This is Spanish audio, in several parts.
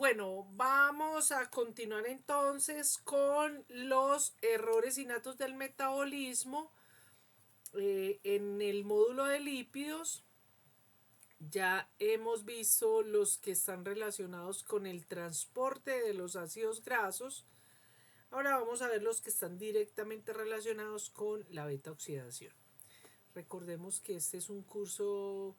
Bueno, vamos a continuar entonces con los errores innatos del metabolismo. En el módulo de lípidos ya hemos visto los que están relacionados con el transporte de los ácidos grasos. Ahora vamos a ver los que están directamente relacionados con la beta oxidación. Recordemos que este es un curso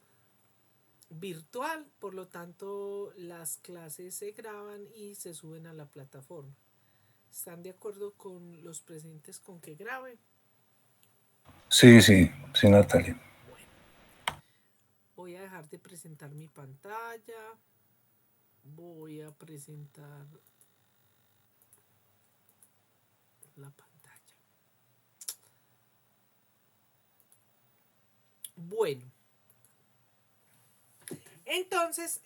virtual, por lo tanto las clases se graban y se suben a la plataforma. ¿Están de acuerdo con los presentes con que grabe? Sí, sí, sí, Natalia. Bueno, voy a dejar de presentar mi pantalla. Voy a presentar la pantalla. Bueno, entonces,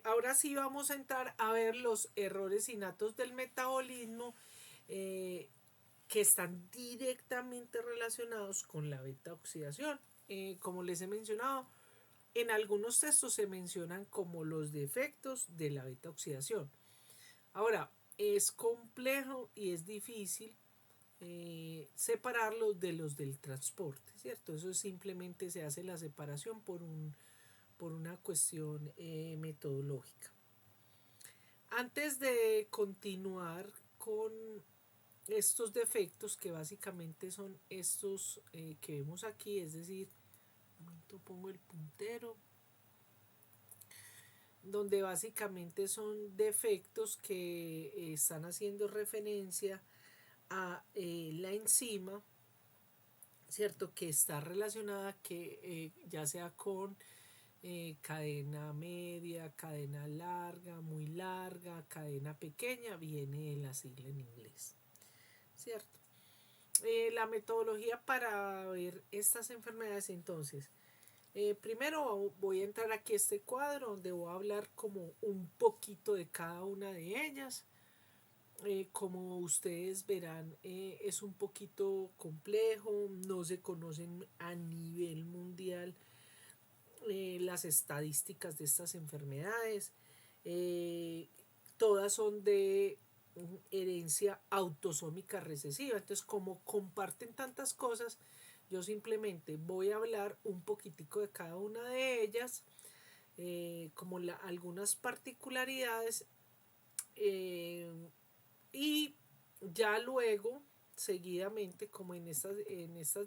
ahora sí vamos a entrar a ver los errores innatos del metabolismo eh, que están directamente relacionados con la beta oxidación. Como les he mencionado, en algunos textos se mencionan como los defectos de la beta oxidación. Ahora, es complejo y es difícil separarlos de los del transporte, ¿cierto? Eso simplemente se hace la separación por una cuestión metodológica. Antes de continuar con estos defectos, que básicamente son estos que vemos aquí, es decir, un momento pongo el puntero, donde básicamente son defectos que están haciendo referencia a la enzima, ¿cierto? Que está relacionada que ya sea con cadena media, cadena larga, muy larga, cadena pequeña, viene de la sigla en inglés, ¿cierto? La metodología para ver estas enfermedades entonces. Primero voy a entrar aquí a este cuadro donde voy a hablar como un poquito de cada una de ellas. Como ustedes verán, es un poquito complejo, no se conocen a nivel mundial las estadísticas de estas enfermedades. Eh, Todas son de herencia autosómica recesiva. Entonces, como comparten tantas cosas, yo simplemente voy a hablar un poquitico de cada una de ellas, como algunas particularidades, eh, y ya luego, seguidamente, como en estas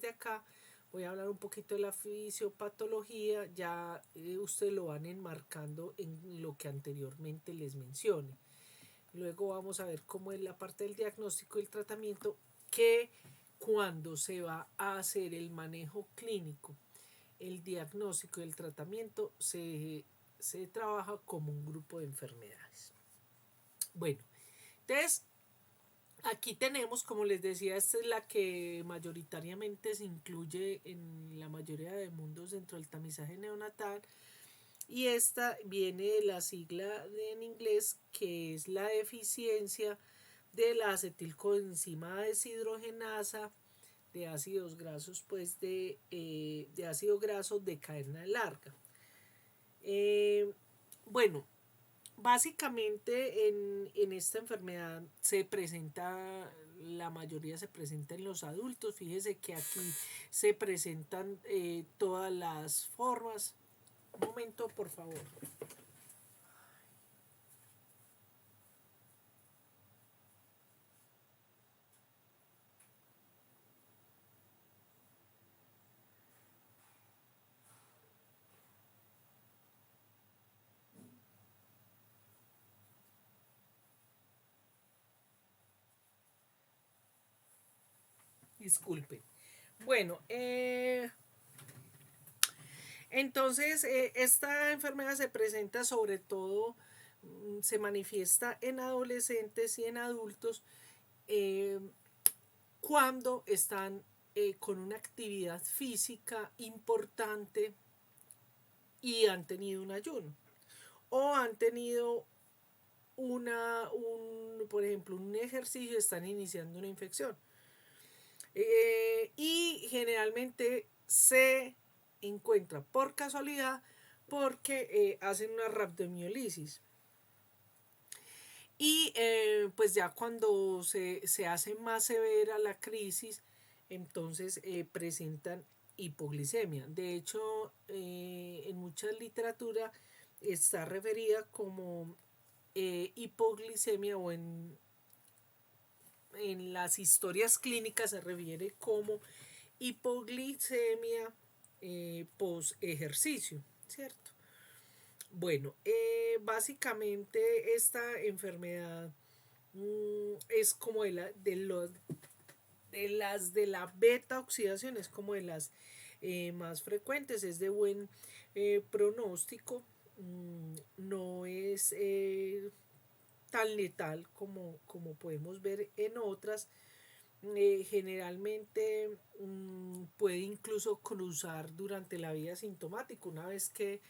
de acá, voy a hablar un poquito de la fisiopatología, ya ustedes lo van enmarcando en lo que anteriormente les mencione. Luego vamos a ver cómo es la parte del diagnóstico y el tratamiento, que cuando se va a hacer el manejo clínico, el diagnóstico y el tratamiento se trabaja como un grupo de enfermedades. Bueno, entonces aquí tenemos, como les decía, esta es la que mayoritariamente se incluye en la mayoría de mundos dentro del tamizaje neonatal. Y esta viene de la sigla en inglés, que es la deficiencia de la acetilcoenzima deshidrogenasa de ácidos grasos, pues de ácido graso de cadena larga. Eh, bueno, básicamente en esta enfermedad se presenta, la mayoría se presenta en los adultos. Fíjese que aquí se presentan todas las formas. Un momento, por favor. Disculpe. Bueno, entonces esta enfermedad se presenta sobre todo, se manifiesta en adolescentes y en adultos eh, cuando están con una actividad física importante y han tenido un ayuno o han tenido por ejemplo, un ejercicio y están iniciando una infección. Y generalmente se encuentra por casualidad porque hacen una rhabdomiolisis. Y pues ya cuando se hace más severa la crisis, entonces presentan hipoglicemia. De hecho, en mucha literatura está referida como hipoglicemia, o en las historias clínicas se refiere como hipoglicemia post ejercicio, ¿cierto? Bueno, básicamente esta enfermedad es como de la beta oxidación, es como de las más frecuentes, es de buen pronóstico, no es tan letal como podemos ver en otras. Generalmente puede incluso cruzar durante la vida sintomática. Una vez que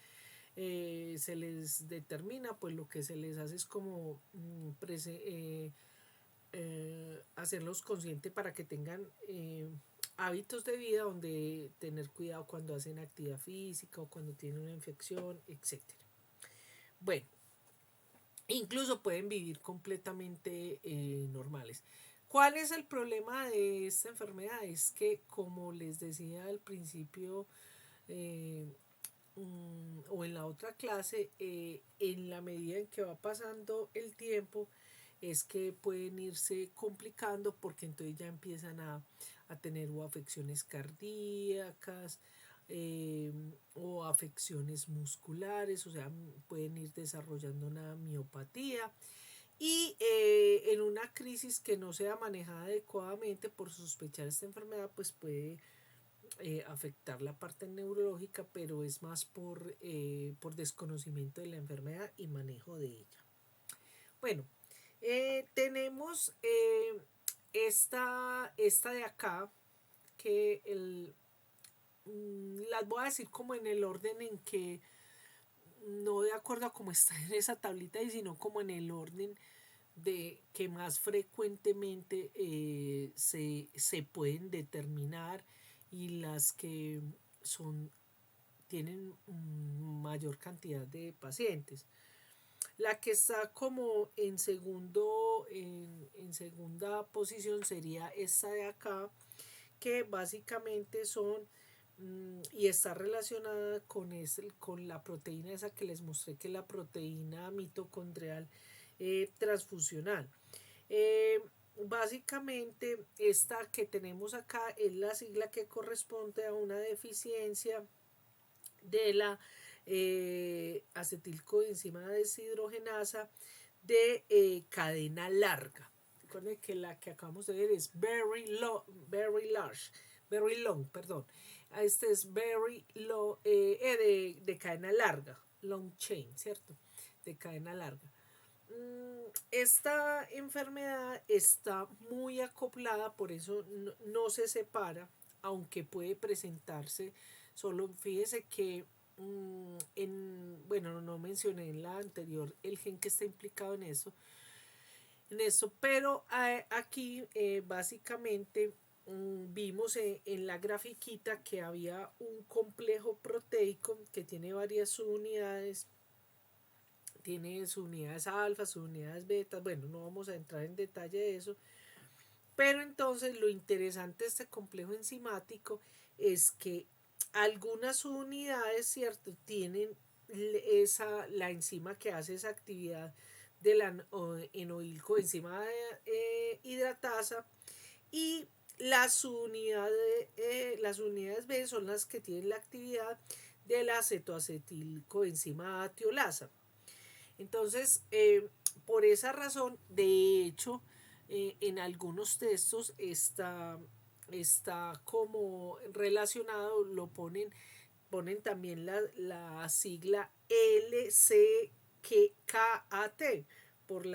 se les determina, pues lo que se les hace es como hacerlos conscientes para que tengan hábitos de vida, donde tener cuidado cuando hacen actividad física o cuando tienen una infección, etcétera. Bueno, incluso pueden vivir completamente normales. ¿Cuál es el problema de esta enfermedad? Es que, como les decía al principio o en la otra clase, en la medida en que va pasando el tiempo, es que pueden irse complicando, porque entonces ya empiezan a tener o afecciones cardíacas eh, o afecciones musculares, o sea, pueden ir desarrollando una miopatía. Y en una crisis que no sea manejada adecuadamente por sospechar esta enfermedad, pues puede afectar la parte neurológica, pero es más por desconocimiento de la enfermedad y manejo de ella. Bueno, tenemos esta de acá, que las voy a decir como en el orden en que, no de acuerdo a cómo está en esa tablita, y sino como en el orden de que más frecuentemente se pueden determinar, y las que son tienen mayor cantidad de pacientes. La que está como en segunda posición sería esta de acá, que básicamente son y está relacionada con la proteína esa que les mostré, que es la proteína mitocondrial transfusional. Eh, Básicamente, esta que tenemos acá es la sigla que corresponde a una deficiencia de la acetilcoenzima deshidrogenasa de cadena larga. Recuerden que la que acabamos de ver es very long, perdón. Este es de cadena larga, long chain, ¿cierto? De cadena larga. Esta enfermedad está muy acoplada, por eso no se separa, aunque puede presentarse solo. Fíjese que bueno, no mencioné en la anterior el gen que está implicado en eso, pero aquí básicamente vimos en la grafiquita que había un complejo proteico que tiene varias subunidades. Tiene sus unidades alfa, sus unidades beta. Bueno, no vamos a entrar en detalle de eso. Pero entonces lo interesante de este complejo enzimático es que algunas unidades, ¿cierto?, tienen la enzima que hace esa actividad de la enoilcoenzima hidratasa, y las unidades B son las que tienen la actividad de la cetoacetilcoenzima tiolasa. Entonces, por esa razón, de hecho, en algunos textos está como relacionado, ponen también la sigla LCKAT por,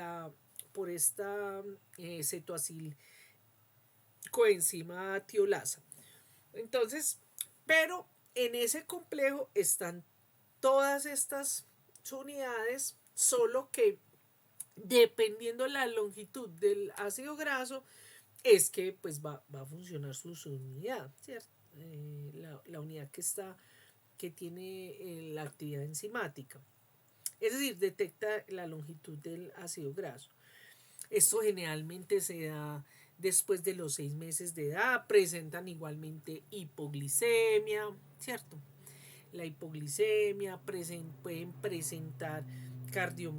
por esta cetoacil coenzima tiolasa. Entonces, pero en ese complejo están todas estas unidades, solo que dependiendo la longitud del ácido graso, es que pues va a funcionar su unidad, ¿cierto? La unidad que tiene la actividad enzimática. Es decir, detecta la longitud del ácido graso. Esto generalmente se da después de los 6 meses de edad, presentan igualmente hipoglicemia, ¿cierto? La hipoglicemia pueden presentar cardio.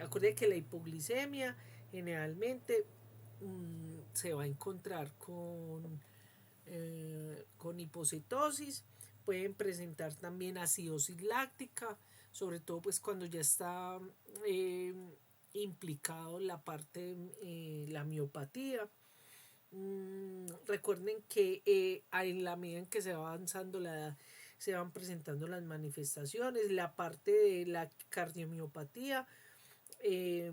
Acuérdense que la hipoglicemia generalmente se va a encontrar con hipocetosis, pueden presentar también acidosis láctica, sobre todo pues cuando ya está eh, implicado la parte, la miopatía. Recuerden que en la medida en que se va avanzando la edad, se van presentando las manifestaciones, la parte de la cardiomiopatía eh,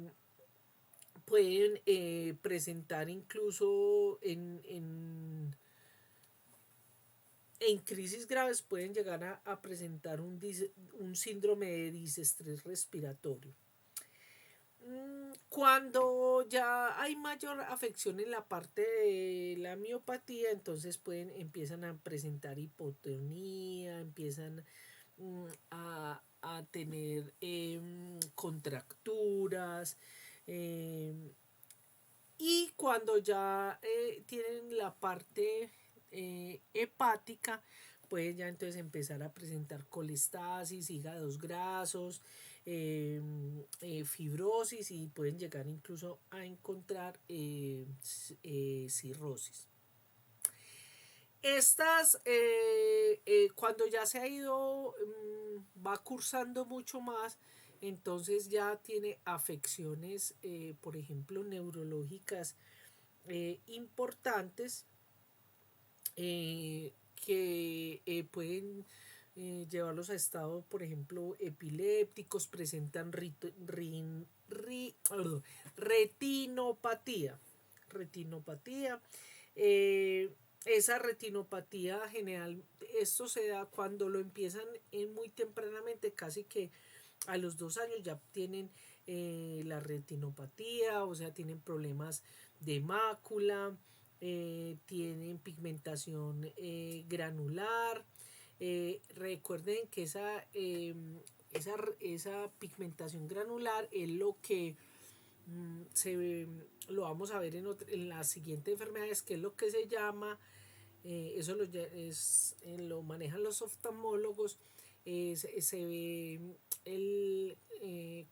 pueden presentar incluso en crisis graves, pueden llegar a presentar un síndrome de disestrés respiratorio. Cuando ya hay mayor afección en la parte de la miopatía, entonces empiezan a presentar hipotonía, empiezan a tener contracturas, eh, y cuando ya tienen la parte hepática, pueden ya entonces empezar a presentar colestasis, hígados grasos, fibrosis, y pueden llegar incluso a encontrar cirrosis. Estas, cuando ya se ha ido, va cursando mucho más, entonces ya tiene afecciones, por ejemplo, neurológicas importantes, que pueden llevarlos a estado, por ejemplo, epilépticos, presentan retinopatía. Retinopatía. Esa retinopatía general, esto se da cuando lo empiezan muy tempranamente, casi que a los 2 años ya tienen la retinopatía, o sea, tienen problemas de mácula, tienen pigmentación granular. Recuerden que esa pigmentación granular es lo que lo vamos a ver en las siguientes enfermedades, que es lo que se llama, eso lo manejan los oftalmólogos, se ve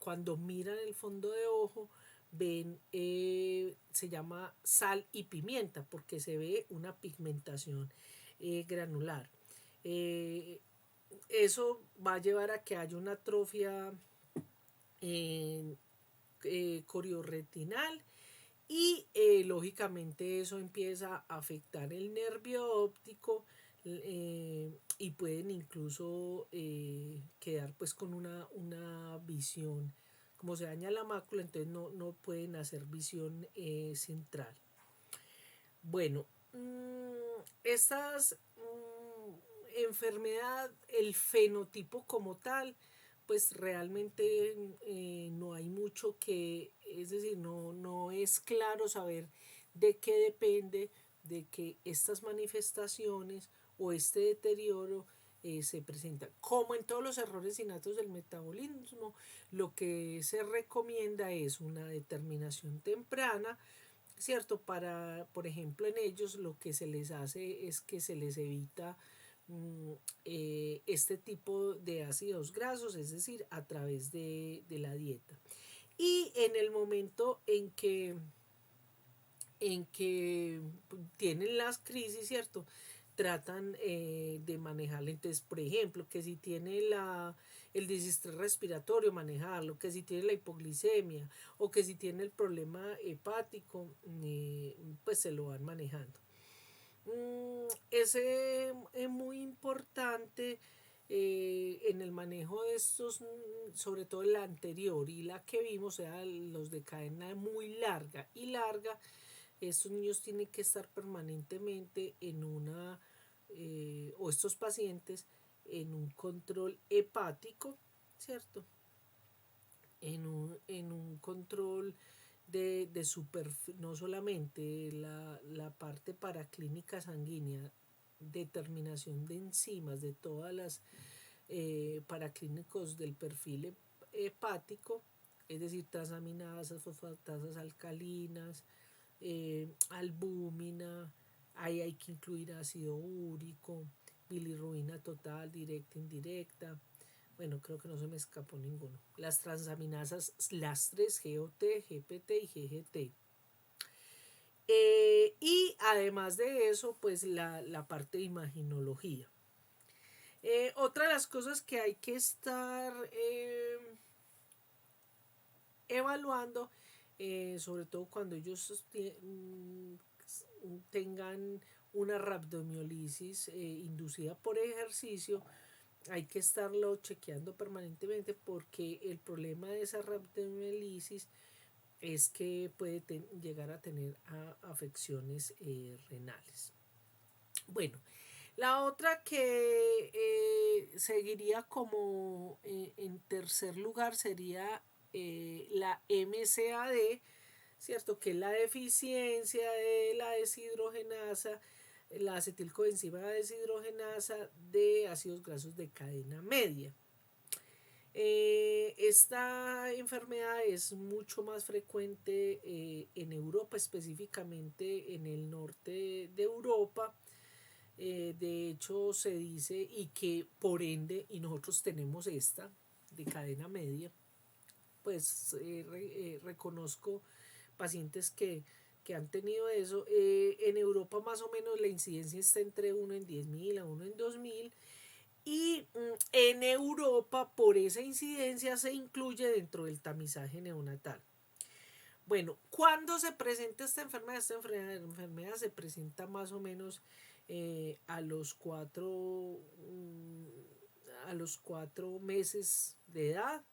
cuando miran el fondo de ojo, ven, se llama sal y pimienta, porque se ve una pigmentación granular. Eh, Eso va a llevar a que haya una atrofia corioretinal, y lógicamente eso empieza a afectar el nervio óptico, y pueden incluso quedar pues con una visión, como se daña la mácula, entonces no pueden hacer visión central. Bueno, estas enfermedad, el fenotipo como tal, pues realmente no hay mucho que, es decir, no es claro saber de qué depende de que estas manifestaciones o este deterioro se presenta. Como en todos los errores innatos del metabolismo, lo que se recomienda es una determinación temprana, ¿cierto? Por ejemplo, en ellos lo que se les hace es que se les evita este tipo de ácidos grasos, es decir, a través de la dieta. Y en el momento en que tienen las crisis, ¿cierto? Tratan de manejarla. Entonces, por ejemplo, que si tiene el desestrés respiratorio, manejarlo, que si tiene la hipoglicemia o que si tiene el problema hepático, pues se lo van manejando. Es muy importante en el manejo de estos, sobre todo la anterior y la que vimos, o sea, los de cadena muy larga y larga. Estos niños tienen que estar permanentemente o estos pacientes en un control hepático, ¿cierto? En un control de no solamente la parte paraclínica sanguínea, determinación de enzimas de todas las paraclínicos del perfil hepático, es decir, transaminasas, fosfatasas alcalinas, albúmina, ahí hay que incluir ácido úrico, bilirrubina total, directa, indirecta. Bueno, creo que no se me escapó ninguno. Las transaminasas, las tres, GOT, GPT y GGT. Y además de eso, pues la parte de imaginología. Otra de las cosas que hay que estar evaluando, sobre todo cuando ellos tengan una rhabdomiolisis inducida por ejercicio, hay que estarlo chequeando permanentemente porque el problema de esa rhabdomiolisis es que puede llegar a tener afecciones renales. Bueno, la otra que seguiría como en tercer lugar sería la MCAD, ¿cierto? Que es la deficiencia de la deshidrogenasa, la acetilcoenzima deshidrogenasa de ácidos grasos de cadena media. Esta enfermedad es mucho más frecuente en Europa, específicamente en el norte de Europa. De hecho, se dice y que por ende, y nosotros tenemos esta de cadena media, pues reconozco pacientes que han tenido eso. En Europa más o menos la incidencia está entre 1 en 10.000 a 1 en 2.000. Y en Europa por esa incidencia se incluye dentro del tamizaje neonatal. Bueno, ¿cuándo se presenta esta enfermedad? Esta enfermedad se presenta más o menos a los 4 meses de edad,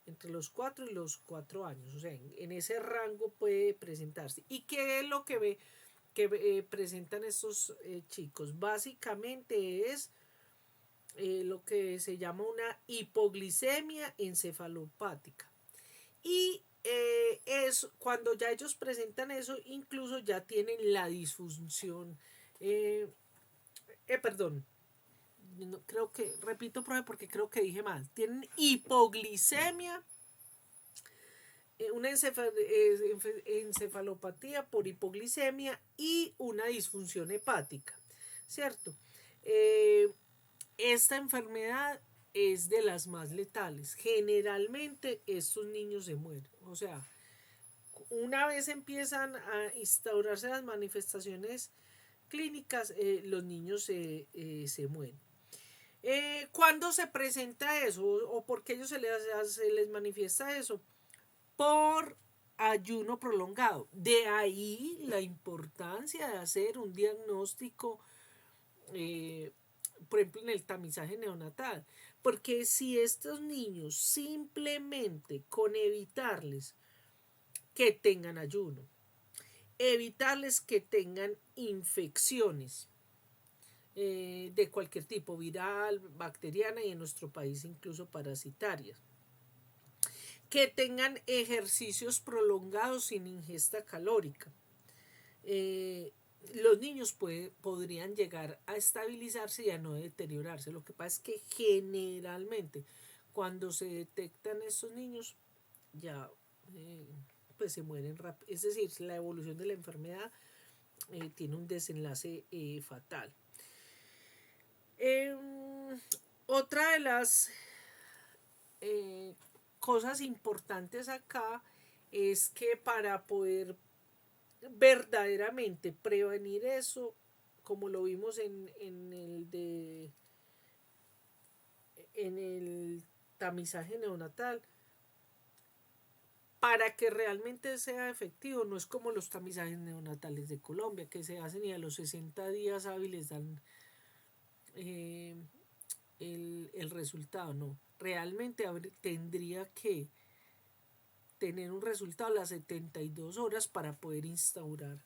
entre los 4 y los 4 años. O sea, en ese rango puede presentarse. ¿Y qué es lo que presentan estos chicos? Básicamente es lo que se llama una hipoglicemia encefalopática. Y es cuando ya ellos presentan eso, incluso ya tienen la disfunción. Perdón, no, creo que, repito, porque creo que dije mal. Tienen hipoglicemia, una encefalopatía por hipoglicemia y una disfunción hepática, ¿cierto? Esta enfermedad es de las más letales. Generalmente estos niños se mueren. O sea, una vez empiezan a instaurarse las manifestaciones clínicas, los niños se mueren. ¿Cuándo se presenta eso? ¿O por qué ellos se les manifiesta eso? Por ayuno prolongado. De ahí la importancia de hacer un diagnóstico, por ejemplo, en el tamizaje neonatal. Porque si estos niños simplemente con evitarles que tengan ayuno, evitarles que tengan infecciones de cualquier tipo, viral, bacteriana y en nuestro país incluso parasitarias, que tengan ejercicios prolongados sin ingesta calórica. Los niños podrían llegar a estabilizarse y a no deteriorarse. Lo que pasa es que generalmente cuando se detectan estos niños ya pues se mueren rápido. Es decir, la evolución de la enfermedad tiene un desenlace fatal. Otra de las cosas importantes acá es que para poder verdaderamente prevenir eso, como lo vimos en el tamizaje neonatal, para que realmente sea efectivo, no es como los tamizajes neonatales de Colombia, que se hacen y a los 60 días hábiles dan el resultado. No, realmente tendría que tener un resultado a las 72 horas para poder instaurar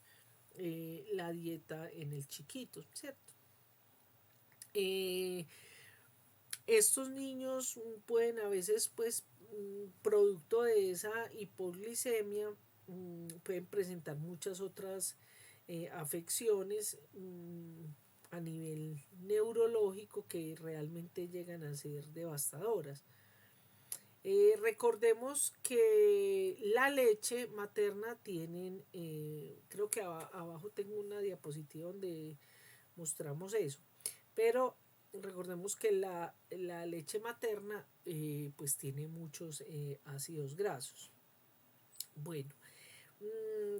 la dieta en el chiquito, ¿cierto? Estos niños pueden a veces, pues, producto de esa hipoglicemia, pueden presentar muchas otras afecciones a nivel neurológico que realmente llegan a ser devastadoras. Recordemos que la leche materna tienen, creo que abajo tengo una diapositiva donde mostramos eso, pero recordemos que la leche materna pues tiene muchos ácidos grasos. Bueno,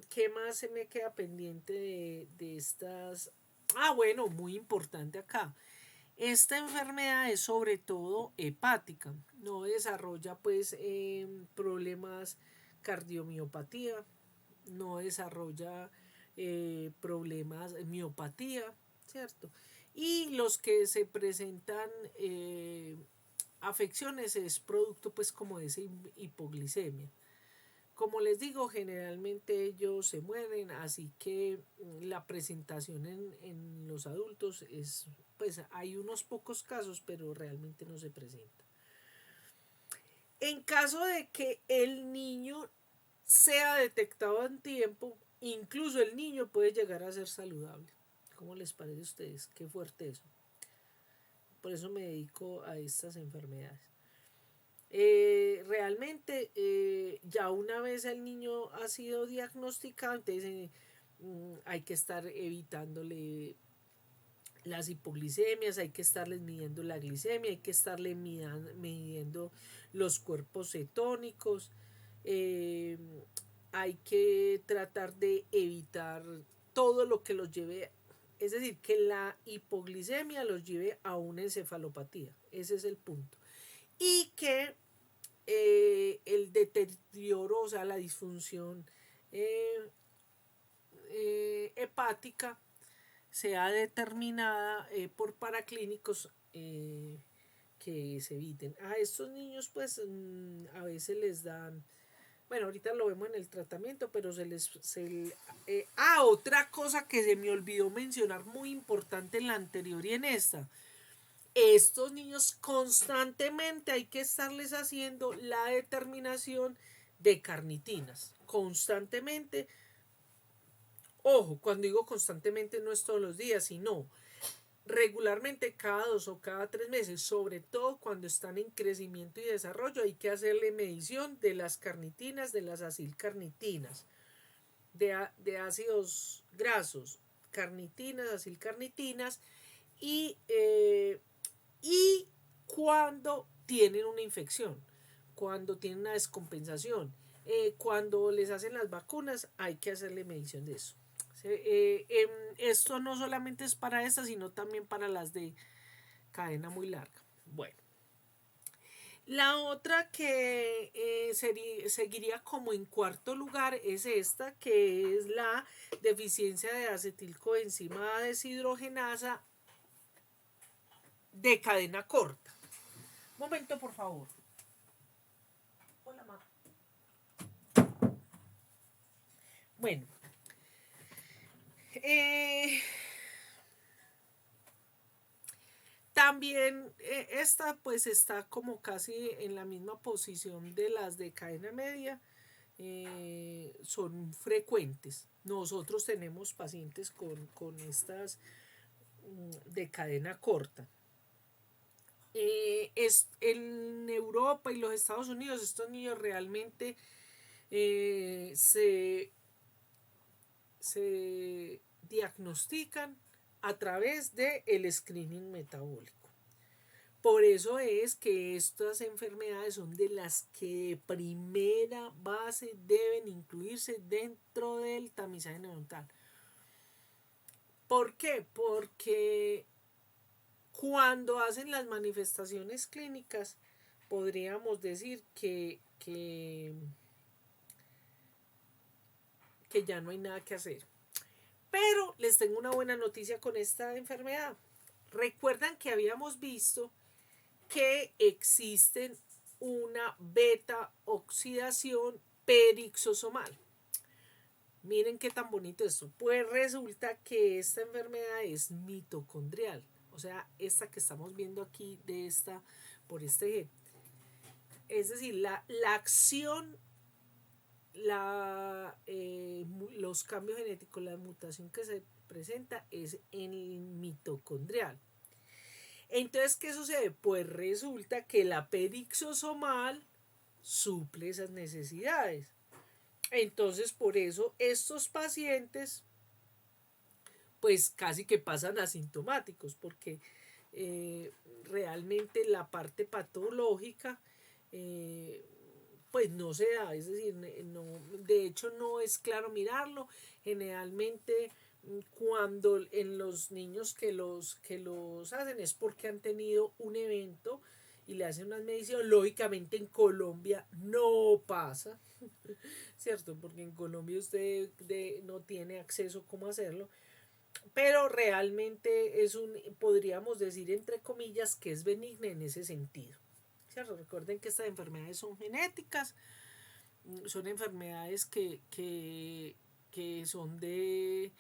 ¿qué más se me queda pendiente de estas? Ah, bueno, muy importante acá. Esta enfermedad es sobre todo hepática, no desarrolla pues problemas cardiomiopatía, no desarrolla problemas miopatía, ¿cierto? Y los que se presentan afecciones es producto pues como de esa hipoglicemia. Como les digo, generalmente ellos se mueren, así que la presentación en los adultos es, pues hay unos pocos casos, pero realmente no se presenta. En caso de que el niño sea detectado en tiempo, incluso el niño puede llegar a ser saludable. ¿Cómo les parece a ustedes? Qué fuerte eso. Por eso me dedico a estas enfermedades. Realmente ya una vez el niño ha sido diagnosticado, entonces hay que estar evitándole las hipoglicemias, hay que estarles midiendo la glicemia, hay que estarle midiendo los cuerpos cetónicos, eh, hay que tratar de evitar todo lo que los lleve, es decir, que la hipoglicemia los lleve a una encefalopatía, ese es el punto. Y que el deterioro, o sea, la disfunción hepática sea determinada por paraclínicos que se eviten. A estos niños pues a veces les dan, bueno, ahorita lo vemos en el tratamiento, pero otra cosa que se me olvidó mencionar muy importante en la anterior y en esta. Estos niños constantemente hay que estarles haciendo la determinación de carnitinas. Constantemente. Ojo, cuando digo constantemente no es todos los días, sino regularmente cada 2 o cada 3 meses, sobre todo cuando están en crecimiento y desarrollo, hay que hacerle medición de las carnitinas, de las acilcarnitinas, de ácidos grasos, carnitinas, acilcarnitinas y cuando tienen una infección, cuando tienen una descompensación, cuando les hacen las vacunas, hay que hacerle medición de eso. Esto no solamente es para estas, sino también para las de cadena muy larga. Bueno, la otra que seguiría como en cuarto lugar es esta, que es la deficiencia de acetilcoenzima deshidrogenasa de cadena corta. Un momento, por favor. Hola, ma. Bueno, eh, también esta pues está como casi en la misma posición de las de cadena media. Son frecuentes. Nosotros tenemos pacientes con estas de cadena corta. En Europa y los Estados Unidos estos niños realmente se diagnostican a través del screening metabólico. Por eso es que estas enfermedades son de las que de primera base deben incluirse dentro del tamizaje neonatal. ¿Por qué? Porque cuando hacen las manifestaciones clínicas podríamos decir que ya no hay nada que hacer. Pero les tengo una buena noticia con esta enfermedad. Recuerdan que habíamos visto que existen una beta oxidación perixosomal. Miren qué tan bonito esto. Pues resulta que esta enfermedad es mitocondrial. O sea, esta que estamos viendo aquí de esta, por este gen. Es decir, la acción, los cambios genéticos, la mutación que se presenta es en el mitocondrial. Entonces, ¿qué sucede? Pues resulta que la perixosomal suple esas necesidades. Entonces, por eso estos pacientes pues casi que pasan asintomáticos, porque realmente la parte patológica pues no se da, es decir, no, de hecho no es claro mirarlo. Generalmente cuando en los niños que los hacen es porque han tenido un evento y le hacen unas mediciones. Lógicamente en Colombia no pasa, ¿cierto? Porque en Colombia usted no tiene acceso a cómo hacerlo, pero realmente es un, podríamos decir entre comillas, que es benigna en ese sentido. ¿Cierto? Recuerden que estas enfermedades son genéticas, son enfermedades que son de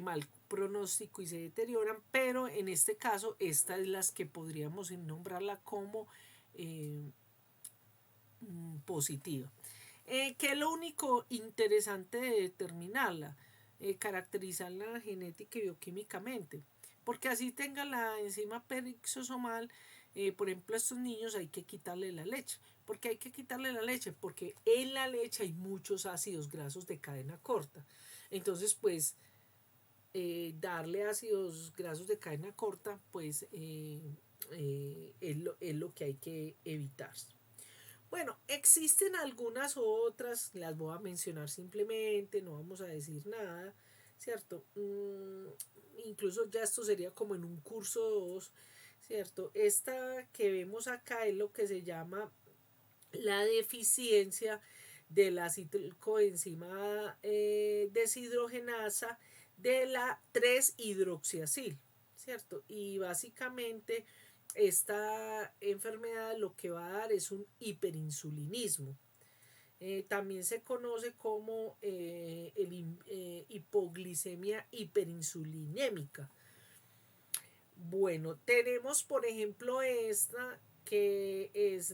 mal pronóstico y se deterioran, pero en este caso, estas es las que podríamos nombrarla como eh, positiva. ¿Qué es lo único interesante de determinarla? Caracterizarla genética y bioquímicamente. Porque así tenga la enzima perixosomal, por ejemplo, a estos niños hay que quitarle la leche. ¿Por qué hay que quitarle la leche? Porque en la leche hay muchos ácidos grasos de cadena corta. Entonces, pues, darle ácidos grasos de cadena corta, pues, es lo que hay que evitar. Bueno, existen algunas otras, las voy a mencionar simplemente, no vamos a decir nada, ¿cierto? Incluso ya esto sería como en un curso 2, ¿cierto? Esta que vemos acá es lo que se llama la deficiencia de la coenzima deshidrogenasa de la 3-hidroxiacil, ¿cierto? Y básicamente esta enfermedad lo que va a dar es un hiperinsulinismo. También se conoce como hipoglicemia hiperinsulinémica. Bueno, tenemos por ejemplo esta que es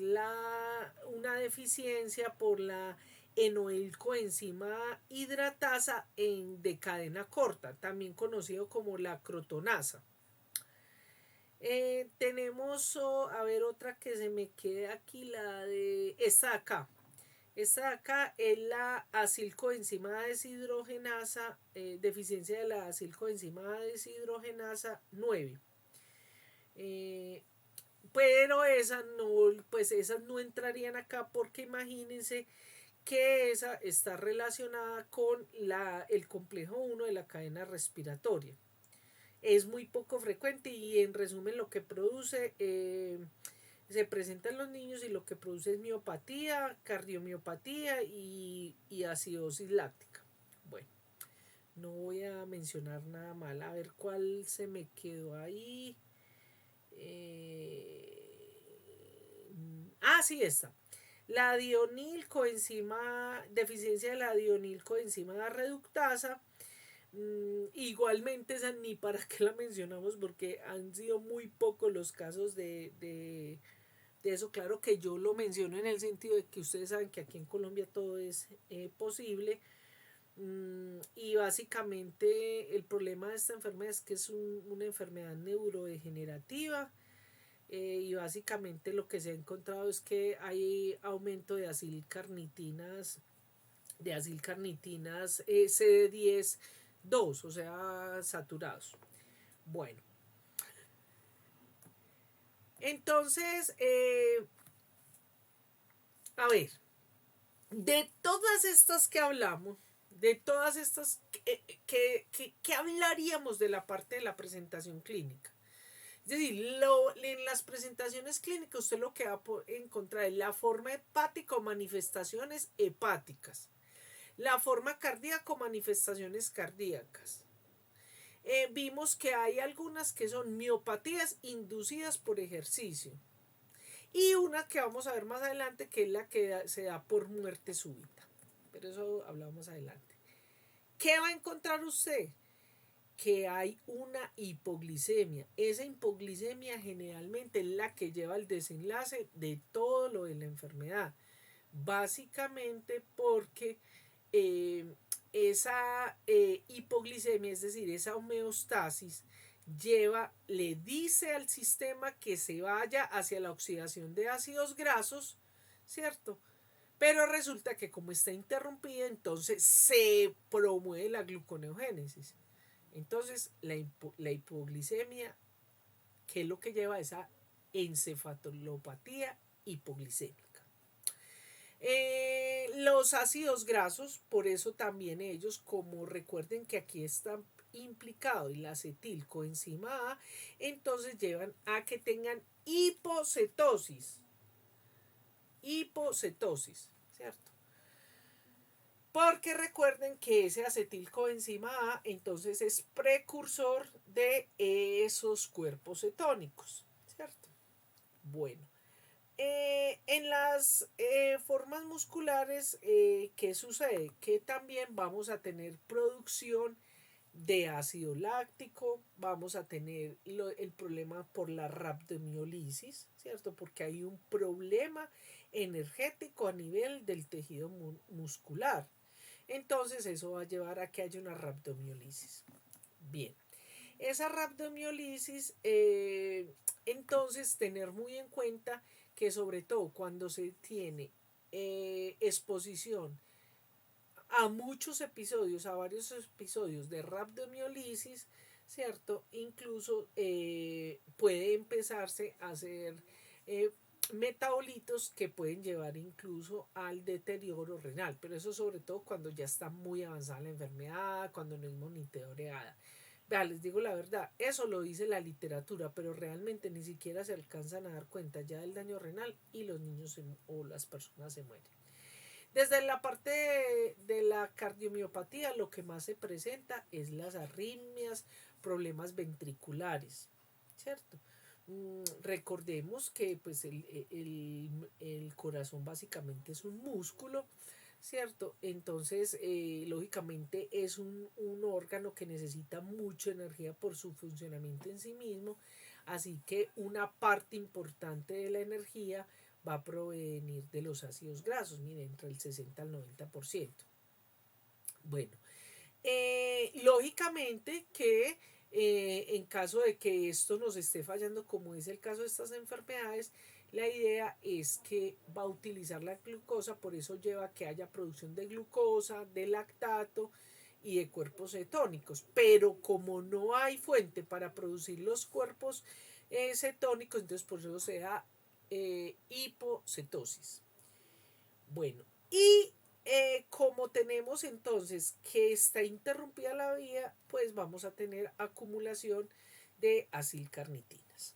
una deficiencia por la enoilcoenzima hidratasa de cadena corta, también conocido como la crotonasa. Tenemos, a ver, otra que se me quede aquí, la de esta de acá. Esta de acá es la acilcoenzima deshidrogenasa, deficiencia de la acilcoenzima deshidrogenasa 9. Eh, pero esas no, pues esas no entrarían acá porque imagínense que esa está relacionada con el complejo 1 de la cadena respiratoria. Es muy poco frecuente y en resumen lo que produce, se presenta en los niños y lo que produce es miopatía, cardiomiopatía y acidosis láctica. Bueno, no voy a mencionar nada mal, a ver cuál se me quedó ahí. Sí, está. La dionilcoenzima, deficiencia de la dionilcoenzima reductasa. Igualmente esa ni para qué la mencionamos porque han sido muy pocos los casos de eso. Claro que yo lo menciono en el sentido de que ustedes saben que aquí en Colombia todo es posible. Y básicamente el problema de esta enfermedad es que es una enfermedad neurodegenerativa. Y básicamente lo que se ha encontrado es que hay aumento de acilcarnitinas, CD10-2, o sea, saturados. Bueno, entonces, a ver, de todas estas que hablamos, de todas estas, ¿qué hablaríamos de la parte de la presentación clínica? Es decir, en las presentaciones clínicas usted lo que va a encontrar es la forma hepática o manifestaciones hepáticas, la forma cardíaca o manifestaciones cardíacas. Vimos que hay algunas que son miopatías inducidas por ejercicio y una que vamos a ver más adelante que es la que se da por muerte súbita, pero eso hablamos más adelante. ¿Qué va a encontrar usted? Que hay una hipoglicemia. Esa hipoglicemia generalmente es la que lleva al desenlace de todo lo de la enfermedad. Básicamente porque esa hipoglicemia, es decir, esa homeostasis, le dice al sistema que se vaya hacia la oxidación de ácidos grasos, ¿cierto? Pero resulta que como está interrumpida, entonces se promueve la gluconeogénesis. Entonces la hipoglicemia, ¿qué es lo que lleva a esa encefalopatía hipoglicémica? Los ácidos grasos, por eso también ellos, como recuerden que aquí está implicado el acetilcoenzima A, entonces llevan a que tengan hipocetosis. Hipocetosis, ¿cierto? Porque recuerden que ese acetilcoenzima A entonces es precursor de esos cuerpos cetónicos, ¿cierto? Bueno, en las formas musculares, ¿qué sucede? Que también vamos a tener producción de ácido láctico, vamos a tener el problema por la rhabdomiolisis, ¿cierto? Porque hay un problema energético a nivel del tejido muscular. Entonces eso va a llevar a que haya una rhabdomiolisis. Bien, esa rhabdomiolisis, entonces tener muy en cuenta que sobre todo cuando se tiene exposición a muchos episodios, a varios episodios de rhabdomiolisis, ¿cierto? Incluso puede empezarse a hacer metabolitos que pueden llevar incluso al deterioro renal, pero eso sobre todo cuando ya está muy avanzada la enfermedad, cuando no es monitoreada. Vea, les digo la verdad, eso lo dice la literatura, pero realmente ni siquiera se alcanzan a dar cuenta ya del daño renal y los niños o las personas se mueren. Desde la parte de la cardiomiopatía, lo que más se presenta es las arritmias, problemas ventriculares, ¿cierto? Recordemos que pues el corazón básicamente es un músculo, ¿cierto? Entonces, lógicamente es un órgano que necesita mucha energía por su funcionamiento en sí mismo, así que una parte importante de la energía va a provenir de los ácidos grasos, mire, entre el 60 al 90%. Bueno, lógicamente que en caso de que esto nos esté fallando, como es el caso de estas enfermedades, la idea es que va a utilizar la glucosa, por eso lleva a que haya producción de glucosa, de lactato y de cuerpos cetónicos. Pero como no hay fuente para producir los cuerpos cetónicos, entonces por eso se da hipocetosis. Bueno, y como tenemos entonces que está interrumpida la vía, pues vamos a tener acumulación de acilcarnitinas.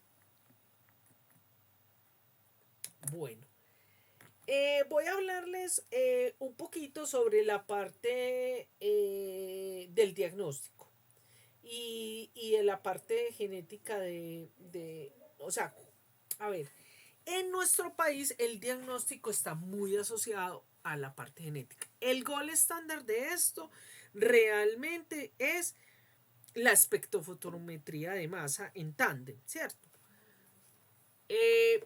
Bueno, voy a hablarles un poquito sobre la parte del diagnóstico y de la parte genética o sea, a ver, en nuestro país el diagnóstico está muy asociado a la parte genética. El gol estándar de esto realmente es la espectrofotometría de masa en tándem, ¿cierto?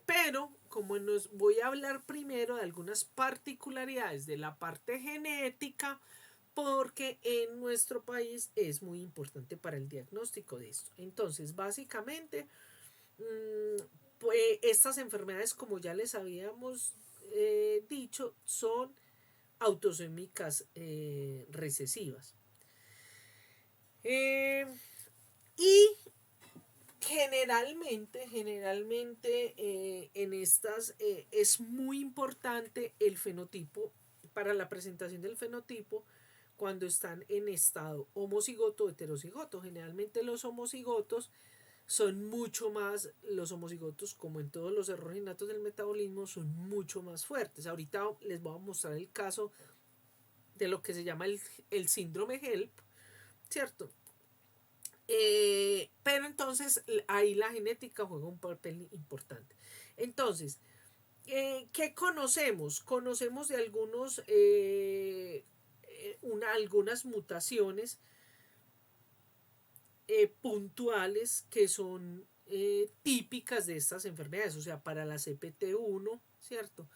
Pero como nos voy a hablar primero de algunas particularidades de la parte genética, porque en nuestro país es muy importante para el diagnóstico de esto. Entonces, básicamente, pues estas enfermedades, como ya les habíamos dicho, son autosómicas recesivas. Y generalmente en estas es muy importante el fenotipo para la presentación del fenotipo cuando están en estado homocigoto o heterocigoto. Generalmente los homocigotos son mucho más, los homocigotos, como en todos los errores innatos del metabolismo, son mucho más fuertes. Ahorita les voy a mostrar el caso de lo que se llama el síndrome HELP, ¿cierto? Pero entonces ahí la genética juega un papel importante. Entonces, ¿qué conocemos? Conocemos de algunas mutaciones puntuales que son típicas de estas enfermedades, o sea, para la CPT1, ¿cierto?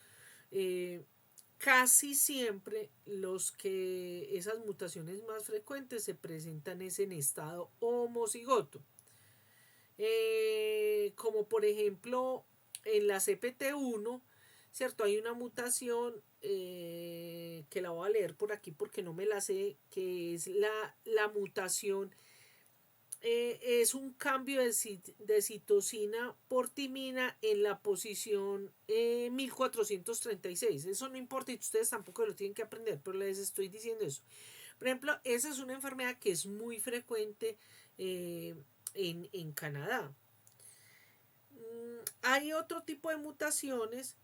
Casi siempre esas mutaciones más frecuentes se presentan es en estado homocigoto. como por ejemplo en la CPT1, ¿cierto? Hay una mutación que la voy a leer por aquí porque no me la sé, que es la mutación, es un cambio de citosina por timina en la posición 1436. Eso no importa y ustedes tampoco lo tienen que aprender, pero les estoy diciendo eso. Por ejemplo, esa es una enfermedad que es muy frecuente en Canadá. Hay otro tipo de mutaciones,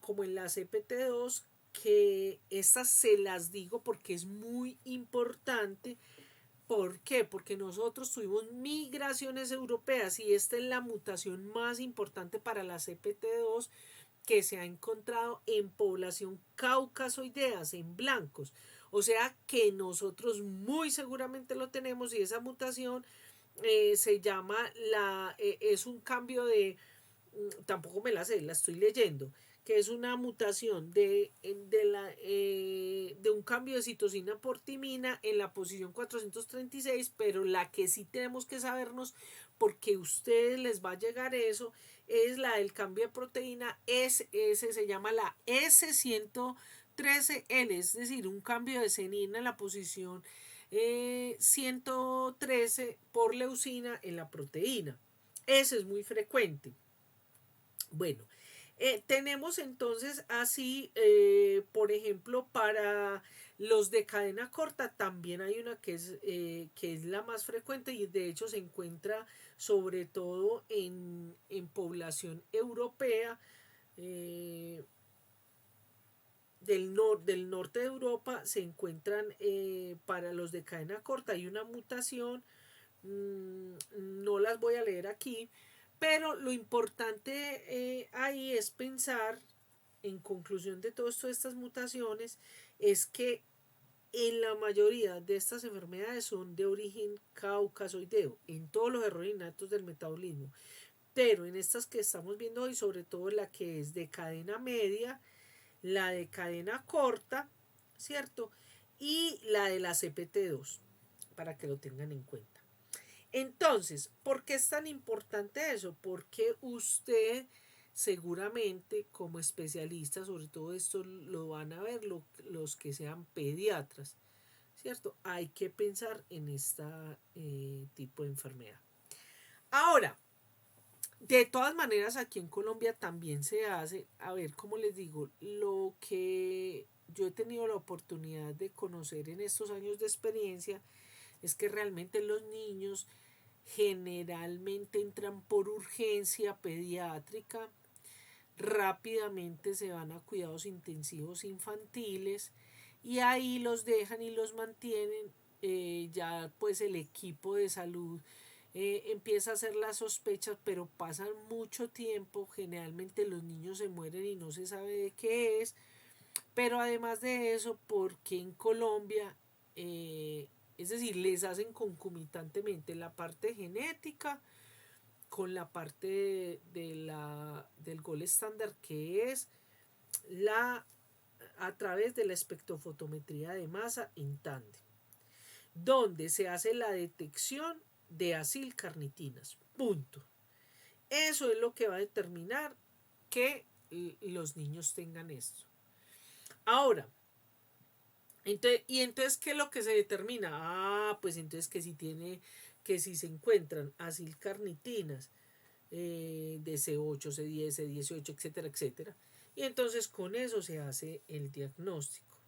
como en la CPT2, que estas se las digo porque es muy importante. ¿Por qué? Porque nosotros tuvimos migraciones europeas y esta es la mutación más importante para la CPT2 que se ha encontrado en población caucasoideas, en blancos. O sea que nosotros muy seguramente lo tenemos y esa mutación se llama es un cambio tampoco me la sé, la estoy leyendo, que es una mutación de un cambio de citosina por timina en la posición 436, pero la que sí tenemos que sabernos, porque a ustedes les va a llegar eso, es la del cambio de proteína SS, se llama la S113L, es decir, un cambio de cenina en la posición 113 por leucina en la proteína. Ese es muy frecuente. Bueno, tenemos entonces así, por ejemplo, para los de cadena corta también hay una que es la más frecuente y de hecho se encuentra sobre todo en población europea, eh, del norte de Europa se encuentran para los de cadena corta. Hay una mutación, no las voy a leer aquí, pero lo importante ahí es pensar, en conclusión de todo esto, de estas mutaciones, es que en la mayoría de estas enfermedades son de origen caucasoideo, en todos los errores innatos del metabolismo. Pero en estas que estamos viendo hoy, sobre todo la que es de cadena media, la de cadena corta, ¿cierto? Y la de la CPT2, para que lo tengan en cuenta. Entonces, ¿por qué es tan importante eso? Porque usted seguramente como especialista, sobre todo esto lo van a ver los que sean pediatras, ¿cierto? Hay que pensar en este tipo de enfermedad. Ahora, de todas maneras, aquí en Colombia también se hace, a ver, como les digo, lo que yo he tenido la oportunidad de conocer en estos años de experiencia es que realmente los niños generalmente entran por urgencia pediátrica, rápidamente se van a cuidados intensivos infantiles y ahí los dejan y los mantienen. Ya pues el equipo de salud empieza a hacer las sospechas, pero pasan mucho tiempo, generalmente los niños se mueren y no se sabe de qué es, pero además de eso, porque en Colombia, es decir, les hacen concomitantemente la parte genética con la parte del gol estándar, que es la a través de la espectrofotometría de masa en tándem, donde se hace la detección de acilcarnitinas. Punto. Eso es lo que va a determinar que los niños tengan esto. Ahora, entonces, ¿qué es lo que se determina? Pues entonces que si se encuentran acilcarnitinas de C8, C10, C18, etcétera, etcétera. Y entonces con eso se hace el diagnóstico.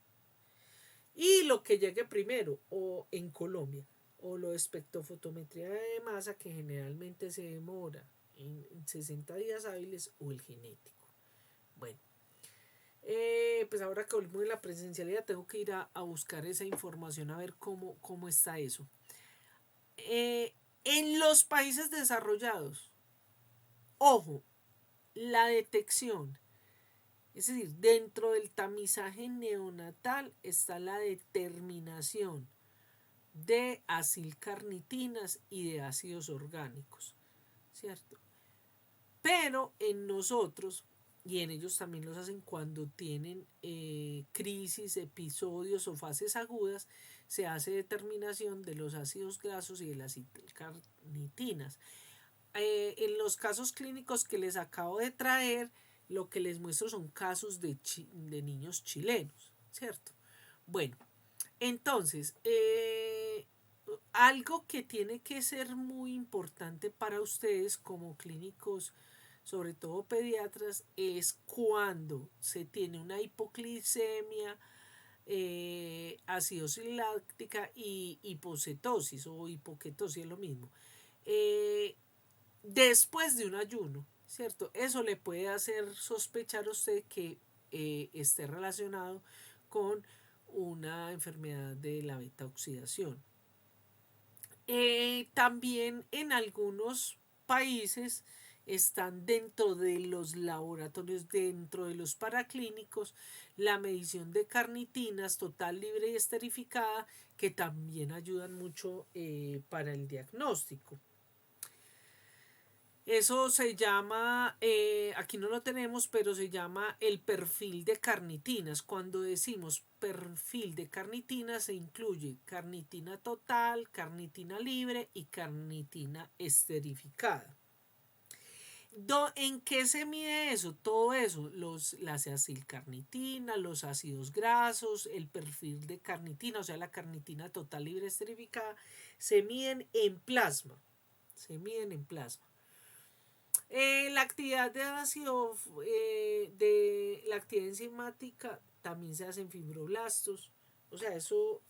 Y lo que llegue primero, o en Colombia, o lo de espectrofotometría de masa, que generalmente se demora en 60 días hábiles, o el genético. Bueno, pues ahora que volvemos de la presencialidad, tengo que ir a buscar esa información a ver cómo está eso. En los países desarrollados, ojo, la detección, es decir, dentro del tamizaje neonatal está la determinación de acilcarnitinas y de ácidos orgánicos, ¿cierto? Pero en nosotros, y en ellos también los hacen cuando tienen crisis, episodios o fases agudas, se hace determinación de los ácidos grasos y de las acilcarnitinas. en los casos clínicos que les acabo de traer, lo que les muestro son casos de niños chilenos, ¿cierto? Bueno, entonces, algo que tiene que ser muy importante para ustedes como clínicos, sobre todo pediatras, es cuando se tiene una hipoglicemia, acidosis láctica y hipocetosis o hipoquetosis, es lo mismo. Después de un ayuno, ¿cierto? Eso le puede hacer sospechar a usted que esté relacionado con una enfermedad de la beta oxidación. También en algunos países están dentro de los laboratorios, dentro de los paraclínicos, la medición de carnitinas total, libre y esterificada, que también ayudan mucho para el diagnóstico. Eso se llama, aquí no lo tenemos, pero se llama el perfil de carnitinas. Cuando decimos perfil de carnitinas se incluye carnitina total, carnitina libre y carnitina esterificada. ¿En qué se mide eso? Todo eso, la acilcarnitina, los ácidos grasos, el perfil de carnitina, o sea, la carnitina total, libre, esterificada, se miden en plasma. Se miden en plasma. La actividad de ácido, la actividad enzimática también se hace en fibroblastos. O sea, eso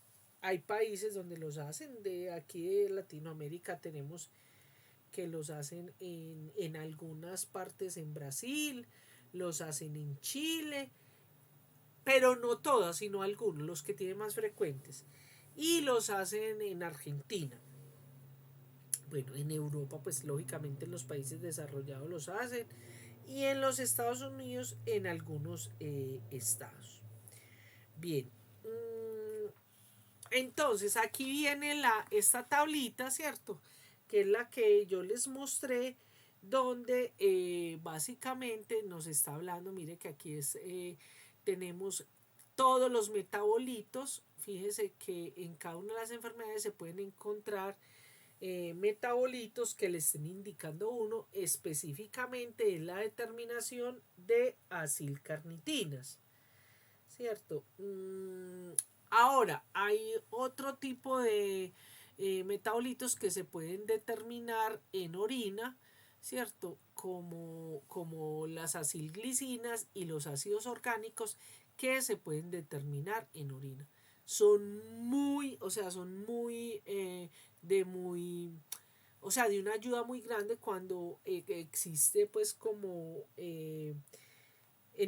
hay países donde los hacen. De aquí de Latinoamérica tenemos que los hacen en algunas partes en Brasil, los hacen en Chile, pero no todas, sino algunos, los que tienen más frecuentes. Y los hacen en Argentina. Bueno, en Europa, pues lógicamente en los países desarrollados los hacen y en los Estados Unidos en algunos estados. Bien, entonces aquí viene esta tablita, ¿cierto? Que es la que yo les mostré, donde básicamente nos está hablando, mire que aquí tenemos todos los metabolitos. Fíjese que en cada una de las enfermedades se pueden encontrar metabolitos que le estén indicando uno específicamente en la determinación de acilcarnitinas, ¿cierto? Ahora, hay otro tipo de metabolitos que se pueden determinar en orina, ¿cierto? Como las acilglicinas y los ácidos orgánicos que se pueden determinar en orina. Son muy, o sea, son muy, de muy, o sea, de una ayuda muy grande cuando existe pues como en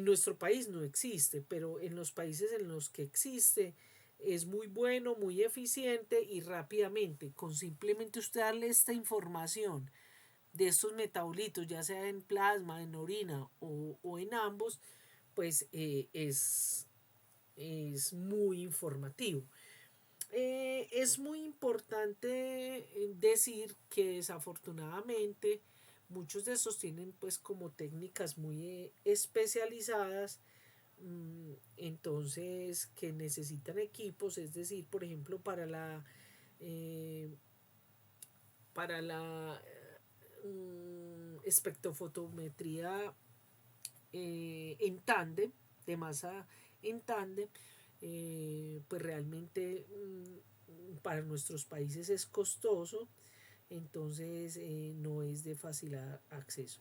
nuestro país no existe, pero en los países en los que existe es muy bueno, muy eficiente y rápidamente, con simplemente usted darle esta información de estos metabolitos, ya sea en plasma, en orina o en ambos, pues es muy informativo. Es muy importante decir que desafortunadamente muchos de estos tienen pues como técnicas muy especializadas, entonces que necesitan equipos, es decir, por ejemplo, eh, para la espectrofotometría en tándem, de masa en tándem, pues realmente para nuestros países es costoso, entonces no es de fácil acceso.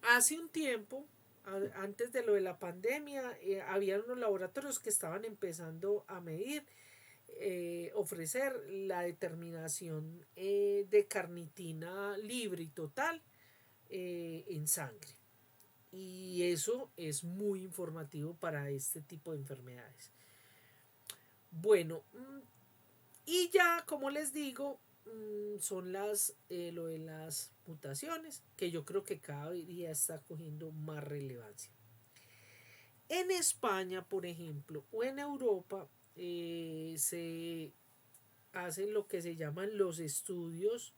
Hace un tiempo, antes de lo de la pandemia, había unos laboratorios que estaban empezando a medir, ofrecer la determinación de carnitina libre y total en sangre. Y eso es muy informativo para este tipo de enfermedades. Bueno, y ya como les digo, son lo de las mutaciones, que yo creo que cada día está cogiendo más relevancia. En España, por ejemplo, o en Europa, se hacen lo que se llaman los estudios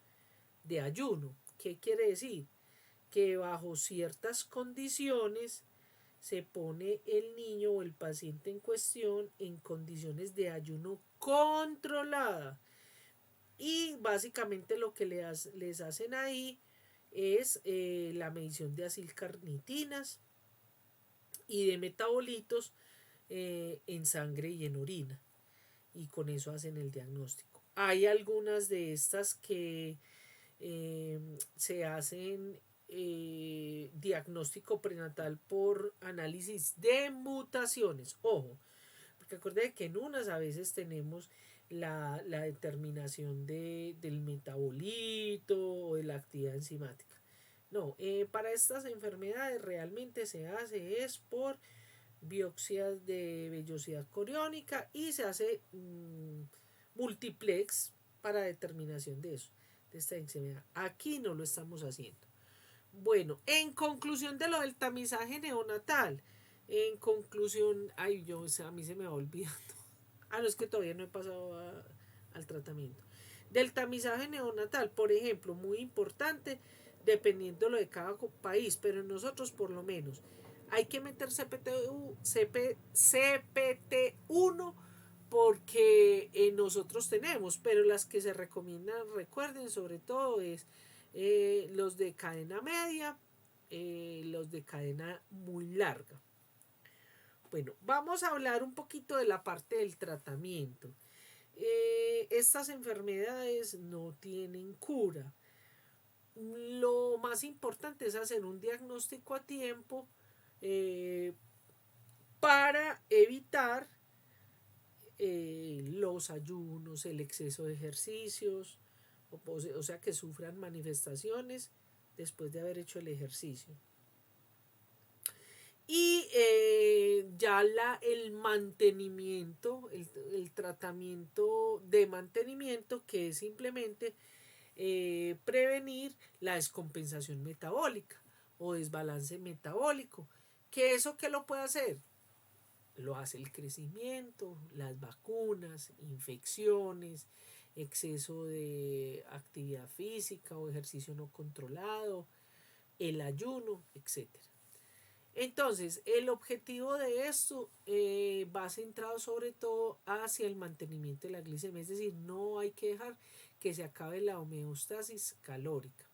de ayuno. ¿Qué quiere decir? Que bajo ciertas condiciones se pone el niño o el paciente en cuestión en condiciones de ayuno controlada. Y básicamente lo que les hacen ahí es la medición de acilcarnitinas y de metabolitos en sangre y en orina. Y con eso hacen el diagnóstico. Hay algunas de estas que se hacen diagnóstico prenatal por análisis de mutaciones. Ojo, porque acuérdense que en unas a veces tenemos la determinación del metabolito o de la actividad enzimática. No, para estas enfermedades realmente se hace es por biopsias de vellosidad coriónica y se hace multiplex para determinación de eso, de esta enfermedad. Aquí no lo estamos haciendo. Bueno, en conclusión de lo del tamizaje neonatal, en conclusión, ay, yo, o sea, a mí se me va olvidando. Ah, no, es que todavía no he pasado al tratamiento. Del tamizaje neonatal, por ejemplo, muy importante, dependiendo lo de cada país, pero en nosotros por lo menos hay que meter CPT1 porque nosotros tenemos, pero las que se recomiendan, recuerden, sobre todo es los de cadena media, los de cadena muy larga. Bueno, vamos a hablar un poquito de la parte del tratamiento. Estas enfermedades no tienen cura. Lo más importante es hacer un diagnóstico a tiempo eh, para evitar los ayunos, el exceso de ejercicios, o sea que sufran manifestaciones después de haber hecho el ejercicio. Y ya el mantenimiento, el tratamiento de mantenimiento, que es simplemente prevenir la descompensación metabólica o desbalance metabólico. ¿Que eso qué lo puede hacer? Lo hace el crecimiento, las vacunas, infecciones, exceso de actividad física o ejercicio no controlado, el ayuno, etcétera. Entonces, el objetivo de esto va centrado sobre todo hacia el mantenimiento de la glicemia, es decir, no hay que dejar que se acabe la homeostasis calórica.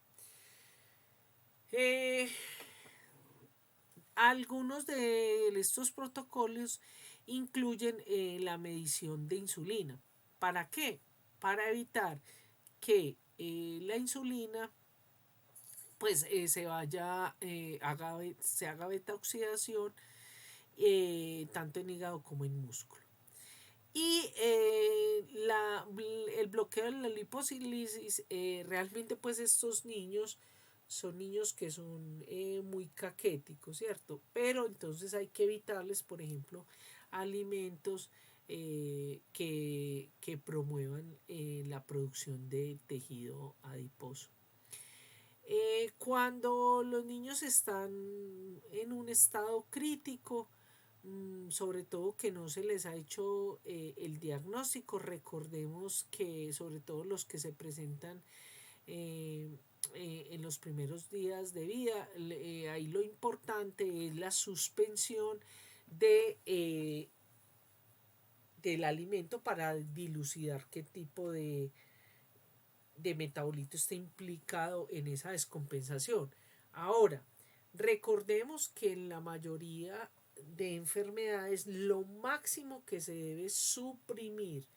Algunos de estos protocolos incluyen la medición de insulina. ¿Para qué? Para evitar que la insulina pues se vaya, se haga beta oxidación tanto en hígado como en músculo. Y el bloqueo de la liposilisis, realmente pues estos niños son niños que son muy caquéticos, ¿cierto? Pero entonces hay que evitarles, por ejemplo, alimentos que promuevan la producción de tejido adiposo. Cuando los niños están en un estado crítico, sobre todo que no se les ha hecho el diagnóstico, recordemos que sobre todo los que se presentan en los primeros días de vida, ahí lo importante es la suspensión del alimento para dilucidar qué tipo de metabolito está implicado en esa descompensación. Ahora, recordemos que en la mayoría de enfermedades lo máximo que se debe suprimir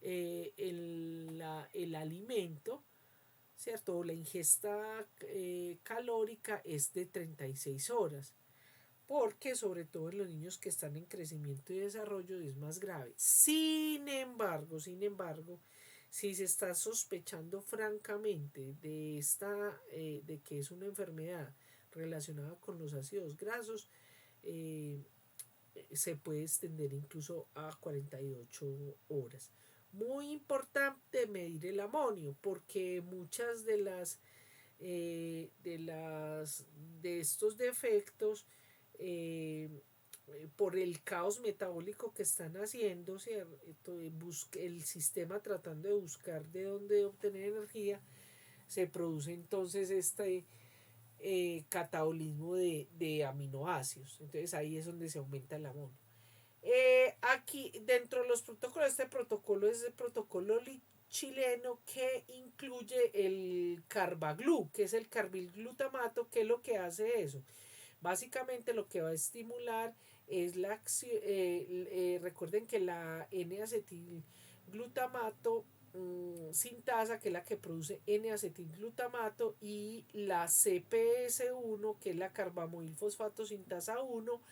el alimento, ¿cierto? O la ingesta calórica es de 36 horas. Porque sobre todo en los niños que están en crecimiento y desarrollo es más grave. Sin embargo, si se está sospechando francamente de que es una enfermedad relacionada con los ácidos grasos, eh, se puede extender incluso a 48 horas. Muy importante medir el amonio, porque muchas de estos defectos eh, por el caos metabólico que están haciendo, ¿cierto? El sistema tratando de buscar de dónde obtener energía, se produce entonces este catabolismo de aminoácidos. Entonces ahí es donde se aumenta el amonio. Aquí, dentro de los protocolos, este protocolo es el protocolo chileno que incluye el carbaglu, que es el carbilglutamato, que es lo que hace eso. Básicamente lo que va a estimular es la acción, recuerden que la N-acetilglutamato sintasa, que es la que produce N-acetilglutamato, y la CPS1, que es la carbamidilfosfato sintasa 1,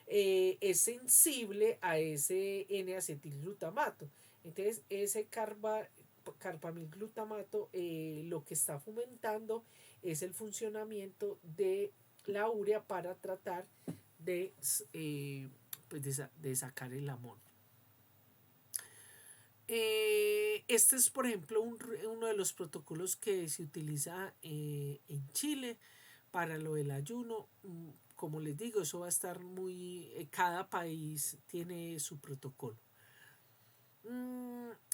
es sensible a ese N-acetilglutamato. Entonces, ese carbamidglutamato lo que está fomentando es el funcionamiento de la urea para tratar de, pues de sacar el amonio. Este es, por ejemplo, uno de los protocolos que se utiliza en Chile para lo del ayuno. Como les digo, eso va a estar muy... cada país tiene su protocolo.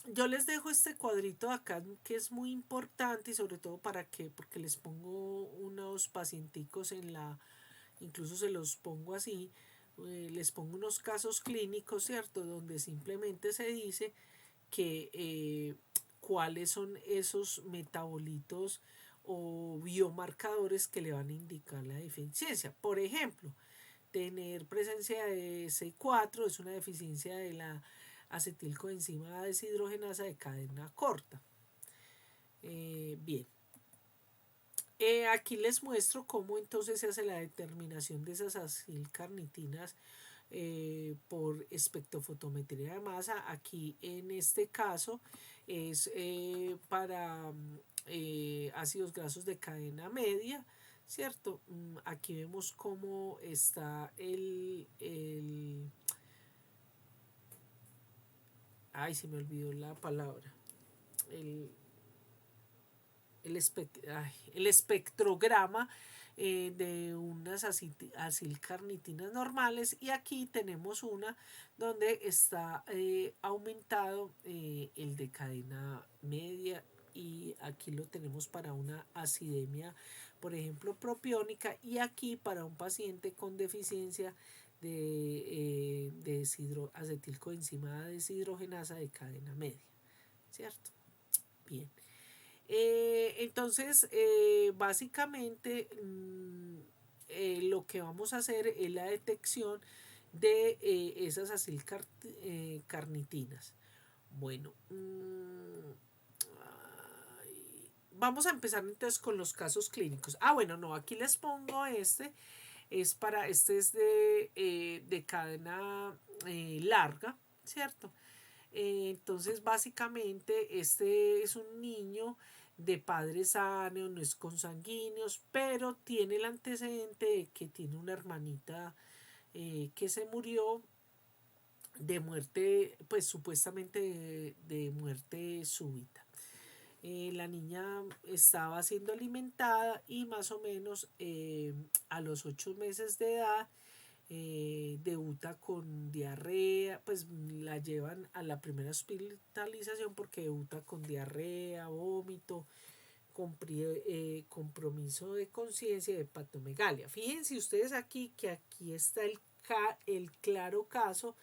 Yo les dejo este cuadrito de acá que es muy importante, y sobre todo para que, porque les pongo unos pacienticos en la, incluso se los pongo así, les pongo unos casos clínicos, ¿cierto? Donde simplemente se dice que cuáles son esos metabolitos o biomarcadores que le van a indicar la deficiencia. Por ejemplo, tener presencia de C4 es una deficiencia de la acetilcoenzima deshidrogenasa de cadena corta. Bien. Aquí les muestro cómo entonces se hace la determinación de esas acilcarnitinas por espectrofotometría de masa. Aquí en este caso es para ácidos grasos de cadena media, ¿cierto? Aquí vemos cómo está ay, se me olvidó la palabra. El, el espectrograma de unas acilcarnitinas normales, y aquí tenemos una donde está aumentado el de cadena media, y aquí lo tenemos para una acidemia, por ejemplo, propiónica, y aquí para un paciente con deficiencia de acetilcoenzima deshidrogenasa de cadena media, ¿cierto? Bien. Entonces, básicamente, lo que vamos a hacer es la detección de esas acilcarnitinas. Bueno, vamos a empezar entonces con los casos clínicos. Bueno, no, aquí les pongo este es de cadena larga, ¿cierto? Entonces, básicamente, este es un niño de padres sanos, no es consanguíneos, pero tiene el antecedente de que tiene una hermanita que se murió de muerte, pues supuestamente de muerte súbita. La niña estaba siendo alimentada y más o menos a los 8 meses de edad debuta con diarrea, pues la llevan a la primera hospitalización porque debuta con diarrea, vómito, compromiso de conciencia y hepatomegalia. Fíjense ustedes aquí que aquí está el claro caso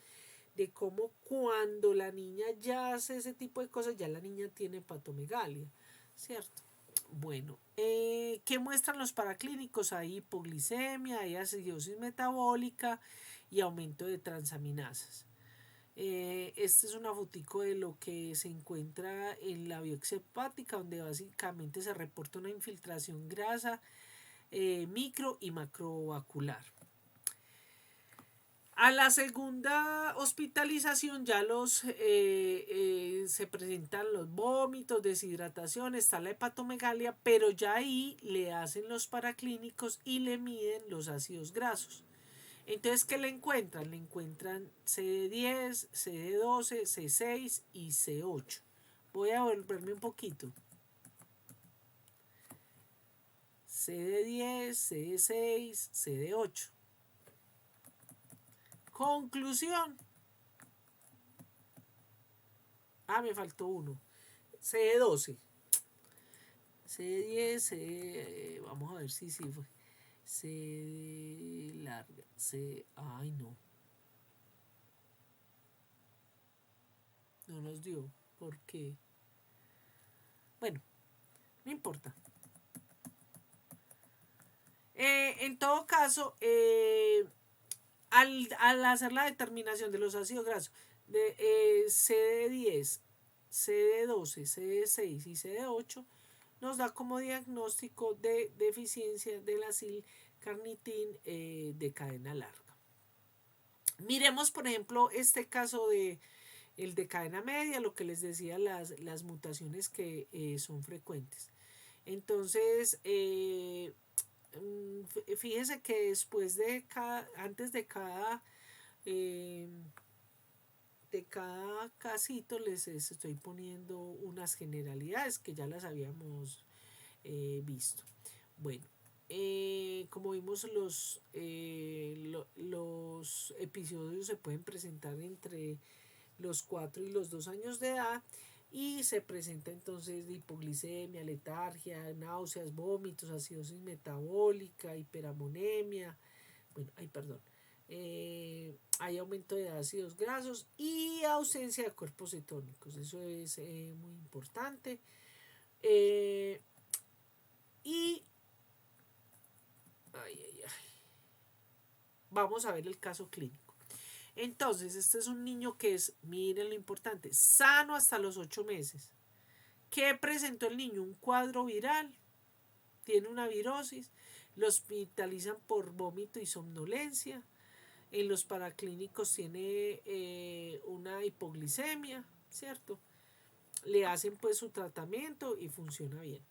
de cómo cuando la niña ya hace ese tipo de cosas, ya la niña tiene hepatomegalia, ¿cierto? Bueno, ¿qué muestran los paraclínicos? Hay hipoglicemia, hay acidosis metabólica y aumento de transaminasas. Este es una fotico de lo que se encuentra en la biopsia hepática, donde básicamente se reporta una infiltración grasa micro y macrovascular. A la segunda hospitalización ya se presentan los vómitos, deshidratación, está la hepatomegalia, pero ya ahí le hacen los paraclínicos y le miden los ácidos grasos. Entonces, ¿qué le encuentran? Le encuentran CD10, CD12, C6 y C8. Voy a volverme un poquito. CD10, CD6, CD8. Conclusión. Me faltó uno. CD12. CD10, vamos a ver si sí fue. CD larga. Ay, no. No nos dio. ¿Por qué? Bueno, no importa. En todo caso, al hacer la determinación de los ácidos grasos de CD10, CD12, CD6 y CD8, nos da como diagnóstico de deficiencia del acil-carnitín de cadena larga. Miremos, por ejemplo, este caso de el de cadena media, lo que les decía, las mutaciones que son frecuentes. Entonces, fíjense que después de antes eh, de cada casito les estoy poniendo unas generalidades que ya las habíamos visto. Bueno, como vimos, los episodios se pueden presentar entre los 4 y los 2 años de edad y se presenta entonces hipoglicemia, letargia, náuseas, vómitos, acidosis metabólica, hiperamonemia, bueno, hay aumento de ácidos grasos y ausencia de cuerpos cetónicos, eso es muy importante. Y vamos a ver el caso clínico. Entonces, este es un niño que es, miren lo importante, sano hasta los 8 meses. ¿Qué presentó el niño? Un cuadro viral, tiene una virosis, lo hospitalizan por vómito y somnolencia, en los paraclínicos tiene una hipoglicemia, ¿cierto? Le hacen pues su tratamiento y funciona bien.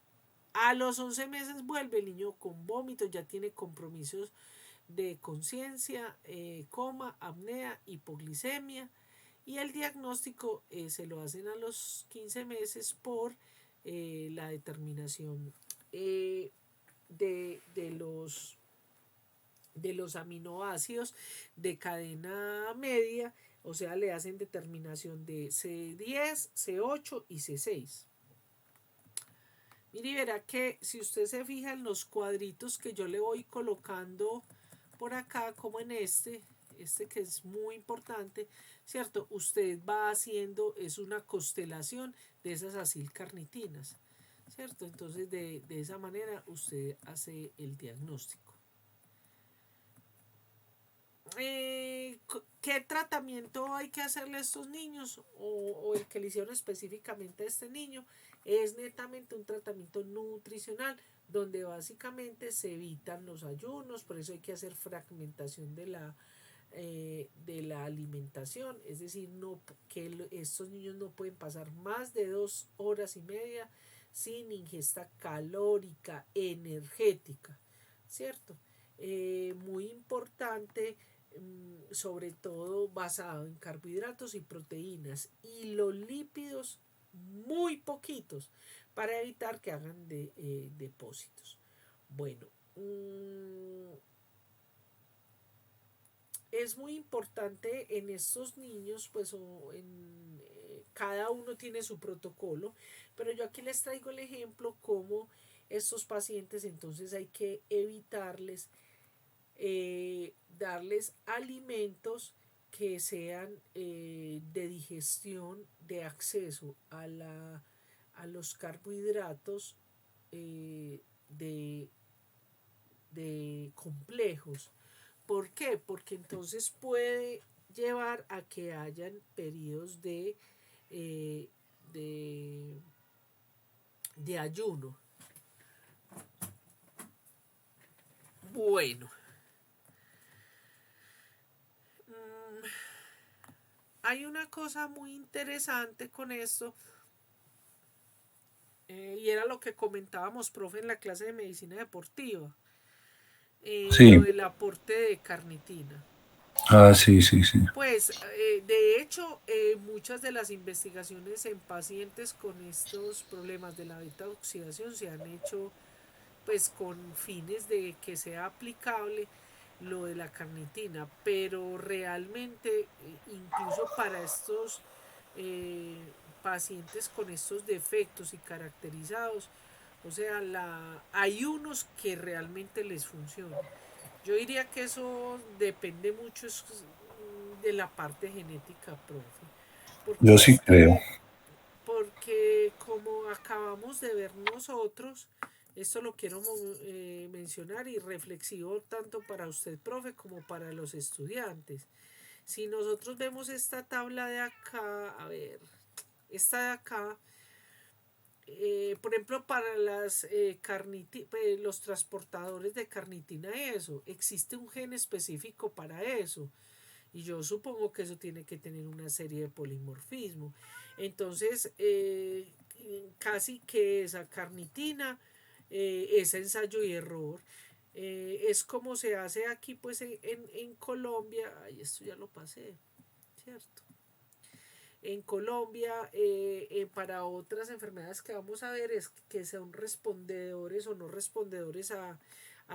A los 11 meses vuelve el niño con vómitos, ya tiene compromisos de conciencia, coma, apnea, hipoglicemia y el diagnóstico se lo hacen a los 15 meses por la determinación de los aminoácidos de cadena media, o sea, le hacen determinación de C10, C8 y C6. Mire, verá que si usted se fija en los cuadritos que yo le voy colocando por acá, como en este que es muy importante, ¿cierto? Usted va haciendo, es una constelación de esas acilcarnitinas, ¿cierto? Entonces, de esa manera usted hace el diagnóstico. ¿Qué tratamiento hay que hacerle a estos niños o el que le hicieron específicamente a este niño? Es netamente un tratamiento nutricional donde básicamente se evitan los ayunos, por eso hay que hacer fragmentación de la alimentación, es decir, no, que estos niños no pueden pasar más de 2 horas y media sin ingesta calórica, energética, ¿cierto? Muy importante, sobre todo basado en carbohidratos y proteínas y los lípidos muy poquitos para evitar que hagan depósitos. Bueno, es muy importante en estos niños, pues cada uno tiene su protocolo, pero yo aquí les traigo el ejemplo como estos pacientes entonces hay que evitarles darles alimentos que sean de digestión, de acceso a los carbohidratos de, de complejos. ¿Por qué? Porque entonces puede llevar a que hayan periodos eh, de, de ayuno. Bueno, hay una cosa muy interesante con esto, y era lo que comentábamos, profe, en la clase de medicina deportiva, lo Sí. del aporte de carnitina. Ah, sí, sí, sí. Pues, de hecho, muchas de las investigaciones en pacientes con estos problemas de la beta oxidación se han hecho pues con fines de que sea aplicable lo de la carnitina, pero realmente incluso para estos eh, pacientes con estos defectos y caracterizados, o sea, hay unos que realmente les funcionan. Yo diría que eso depende mucho de la parte genética, profe, Yo porque sí es creo. que porque como acabamos de ver nosotros, esto lo quiero mencionar y reflexivo tanto para usted, profe, como para los estudiantes. Si nosotros vemos esta tabla de acá, a ver, esta de acá, por ejemplo, para los transportadores de carnitina, eso, existe un gen específico para eso. Y yo supongo que eso tiene que tener una serie de polimorfismo. Entonces, casi que esa carnitina es ensayo y error. Es como se hace aquí, pues en Colombia. Ay, esto ya lo pasé, ¿cierto? En Colombia, para otras enfermedades que vamos a ver, es que son respondedores o no respondedores a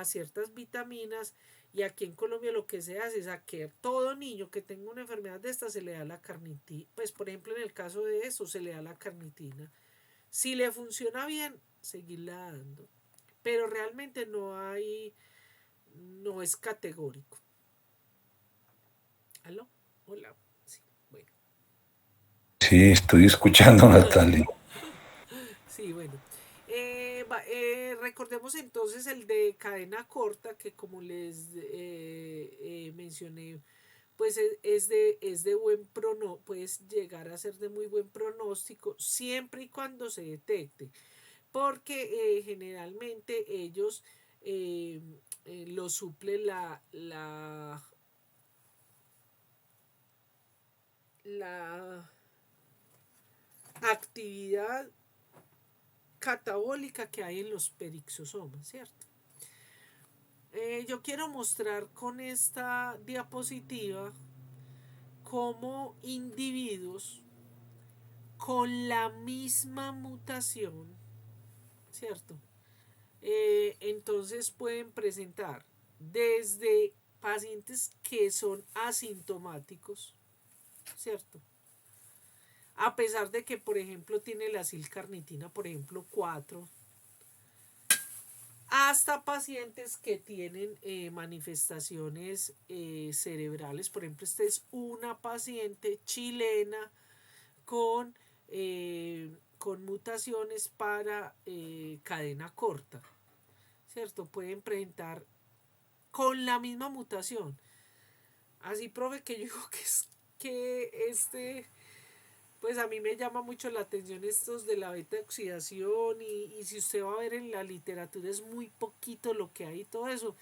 ciertas vitaminas. Y aquí en Colombia lo que se hace es a que todo niño que tenga una enfermedad de esta se le da la carnitina. Pues por ejemplo en el caso de eso se le da la carnitina. Si le funciona bien, seguirla dando. Pero realmente no es categórico. ¿Aló? Hola. Sí, bueno. Sí, estoy escuchando, Natalia. Sí, bueno. Recordemos entonces el de cadena corta, que como les mencioné, pues es de buen pronóstico, puedes llegar a ser de muy buen pronóstico siempre y cuando se detecte, porque generalmente ellos lo suple la actividad catabólica que hay en los perixosomas, ¿cierto? Yo quiero mostrar con esta diapositiva cómo individuos con la misma mutación, ¿cierto? Entonces pueden presentar desde pacientes que son asintomáticos, ¿cierto? A pesar de que, por ejemplo, tiene la silcarnitina, por ejemplo, 4, hasta pacientes que tienen manifestaciones cerebrales. Por ejemplo, esta es una paciente chilena con mutaciones para cadena corta, ¿cierto? Pueden presentar con la misma mutación. Así, profe, que yo digo que es que pues a mí me llama mucho la atención estos de la beta oxidación y si usted va a ver en la literatura es muy poquito lo que hay y todo eso,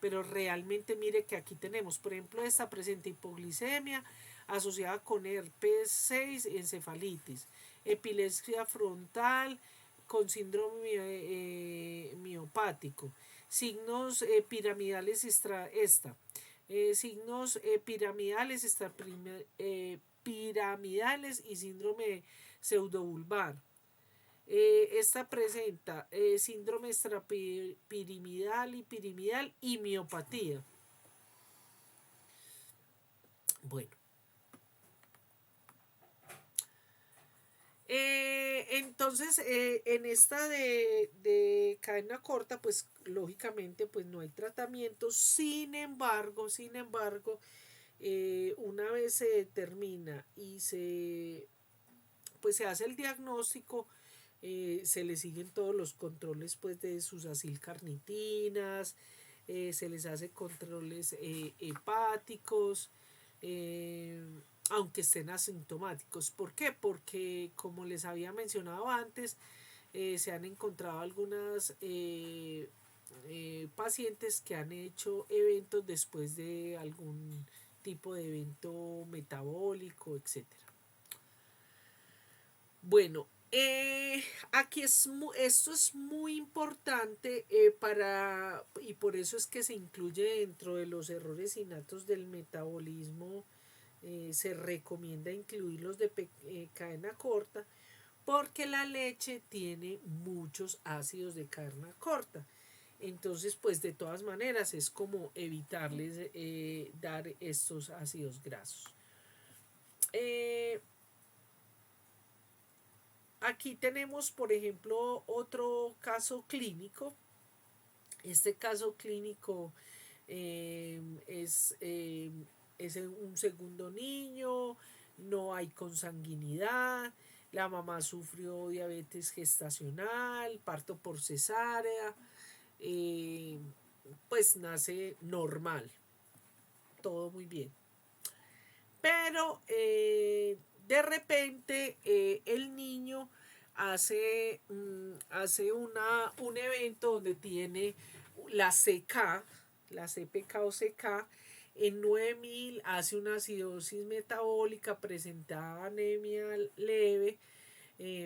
pero realmente mire que aquí tenemos, por ejemplo, esta presenta hipoglicemia asociada con herpes 6 y encefalitis, epilepsia frontal con síndrome miopático, signos piramidales signos piramidales piramidales y síndrome pseudovulvar. Esta presenta síndrome extrapiramidal y piramidal y miopatía. Bueno. Entonces, en esta de cadena corta, pues lógicamente pues no hay tratamiento. Sin embargo, una vez se determina y pues se hace el diagnóstico, se le siguen todos los controles pues de sus acilcarnitinas, se les hace controles hepáticos, aunque estén asintomáticos. ¿Por qué? Porque como les había mencionado antes, se han encontrado algunas pacientes que han hecho eventos después de algún tipo de evento metabólico, etcétera. Bueno, aquí esto es muy importante y por eso es que se incluye dentro de los errores innatos del metabolismo. Se recomienda incluirlos de cadena corta porque la leche tiene muchos ácidos de cadena corta. Entonces, pues de todas maneras es como evitarles dar estos ácidos grasos. Aquí tenemos, por ejemplo, otro caso clínico. Este caso clínico es un segundo niño, no hay consanguinidad, La mamá sufrió diabetes gestacional, parto por cesárea, eh, pues nace normal, todo muy bien. Pero de repente el niño hace un evento donde tiene la CK, la CPK o CK, en 9000 hace una acidosis metabólica, presenta anemia leve,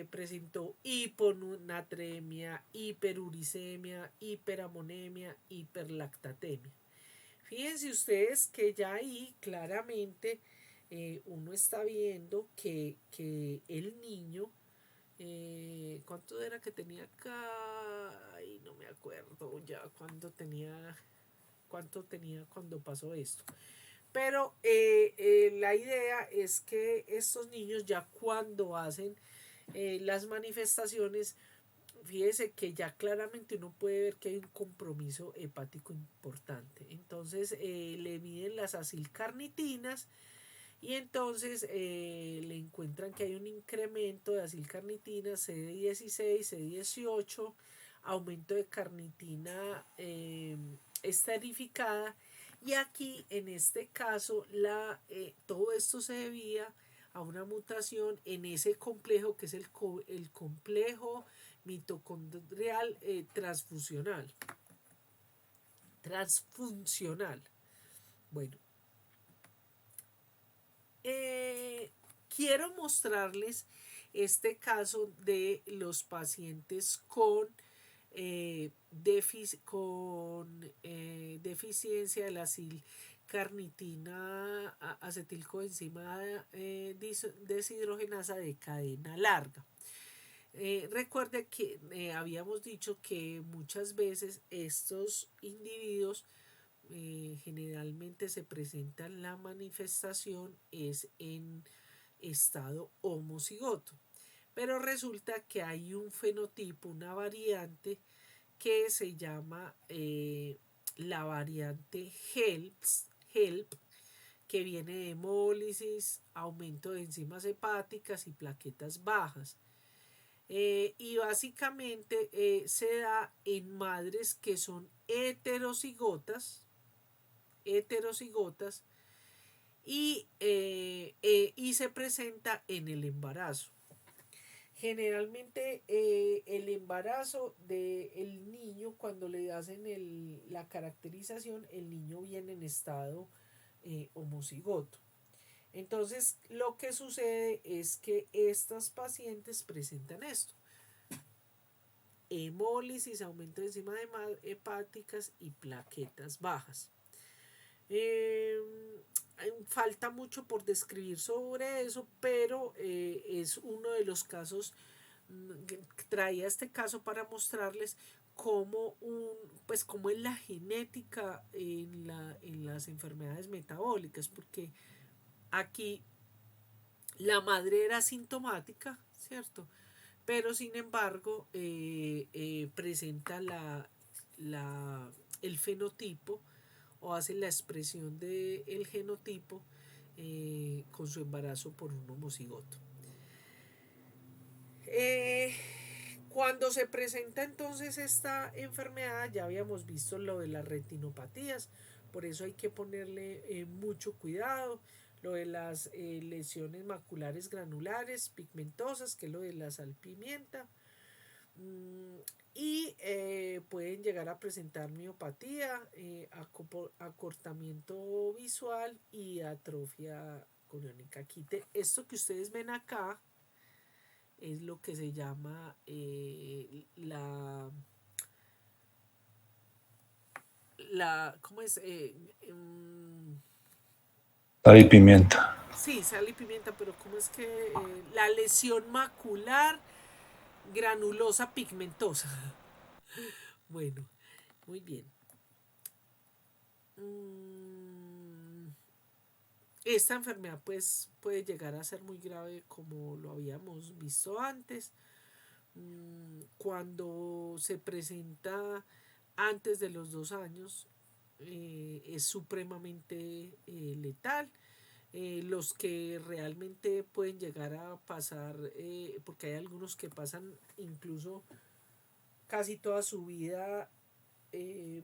presentó hiponatremia, hiperuricemia, hiperamonemia, hiperlactatemia. Fíjense ustedes que ya ahí claramente uno está viendo que el niño, ¿cuánto era que tenía acá? Ay, no me acuerdo ya cuánto tenía cuando pasó esto. Pero la idea es que estos niños ya cuando hacen las manifestaciones, fíjese que ya claramente uno puede ver que hay un compromiso hepático importante. Entonces le miden las acilcarnitinas y entonces le encuentran que hay un incremento de acilcarnitinas CD16, CD18, aumento de carnitina esterificada. Y aquí, en este caso, todo esto se debía a una mutación en ese complejo que es el complejo mitocondrial transfusional. Transfuncional. Bueno, quiero mostrarles este caso de los pacientes con deficiencia de la carnitina acetilcoenzima deshidrogenasa de cadena larga. Recuerde que habíamos dicho que muchas veces estos individuos generalmente se presentan la manifestación es en estado homocigoto. Pero resulta que hay un fenotipo, una variante que se llama la variante HELP, que viene de hemólisis, aumento de enzimas hepáticas y plaquetas bajas. Y básicamente se da en madres que son heterocigotas y se presenta en el embarazo. Generalmente el embarazo del niño, cuando le hacen la caracterización, el niño viene en estado homocigoto. Entonces lo que sucede es que estas pacientes presentan esto: hemólisis, aumento de enzimas hepáticas y plaquetas bajas. Falta mucho por describir sobre eso, pero es uno de los casos. Traía este caso para mostrarles cómo es la genética en las enfermedades metabólicas, porque aquí la madre era asintomática, ¿cierto? Pero sin embargo presenta el fenotipo o hace la expresión del genotipo con su embarazo por un homocigoto. Cuando se presenta entonces esta enfermedad, ya habíamos visto lo de las retinopatías, por eso hay que ponerle mucho cuidado. Lo de las lesiones maculares granulares pigmentosas, que es lo de la salpimienta. Y pueden llegar a presentar miopatía, acortamiento visual y atrofia coriónica. Esto que ustedes ven acá es lo que se llama ¿cómo es? Sal y pimienta. Sí, sal y pimienta, pero ¿cómo es que? La lesión macular granulosa pigmentosa. Bueno, muy bien. Esta enfermedad pues puede llegar a ser muy grave, como lo habíamos visto antes. Cuando se presenta antes de los 2 años es supremamente letal. los que realmente pueden llegar a pasar, porque hay algunos que pasan incluso casi toda su vida eh,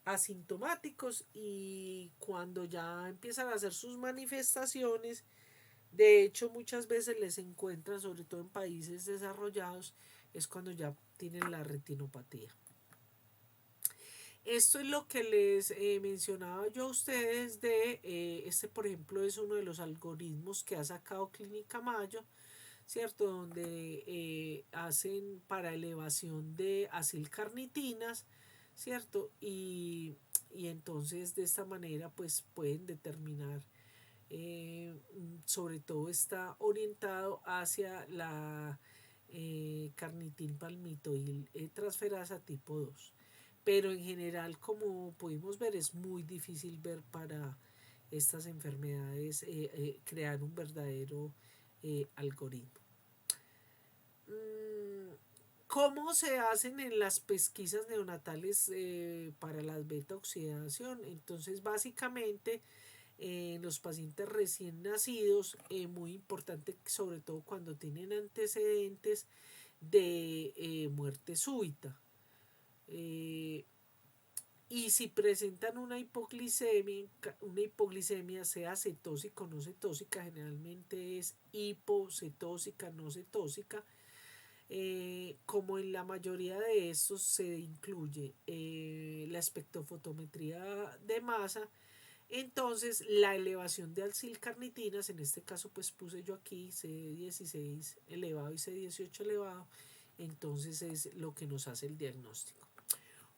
asintomáticos, y cuando ya empiezan a hacer sus manifestaciones, de hecho muchas veces les encuentran, sobre todo en países desarrollados, es cuando ya tienen la retinopatía. Esto es lo que les mencionaba yo a ustedes de este, por ejemplo, es uno de los algoritmos que ha sacado Clínica Mayo, ¿cierto? Donde hacen para elevación de acilcarnitinas, ¿cierto? Y entonces de esta manera pues pueden determinar, sobre todo está orientado hacia la carnitin palmitoil transferasa tipo 2, pero en general, como pudimos ver, es muy difícil ver para estas enfermedades crear un verdadero algoritmo. ¿Cómo se hacen en las pesquisas neonatales para la beta oxidación? Entonces, básicamente, en los pacientes recién nacidos, muy importante, sobre todo cuando tienen antecedentes de muerte súbita. Eh, y si presentan una hipoglicemia, sea cetósica o no cetósica, generalmente es hipocetósica, no cetósica, como en la mayoría de estos se incluye la espectrofotometría de masa, entonces la elevación de acilcarnitinas, en este caso pues puse yo aquí C16 elevado y C18 elevado, entonces es lo que nos hace el diagnóstico.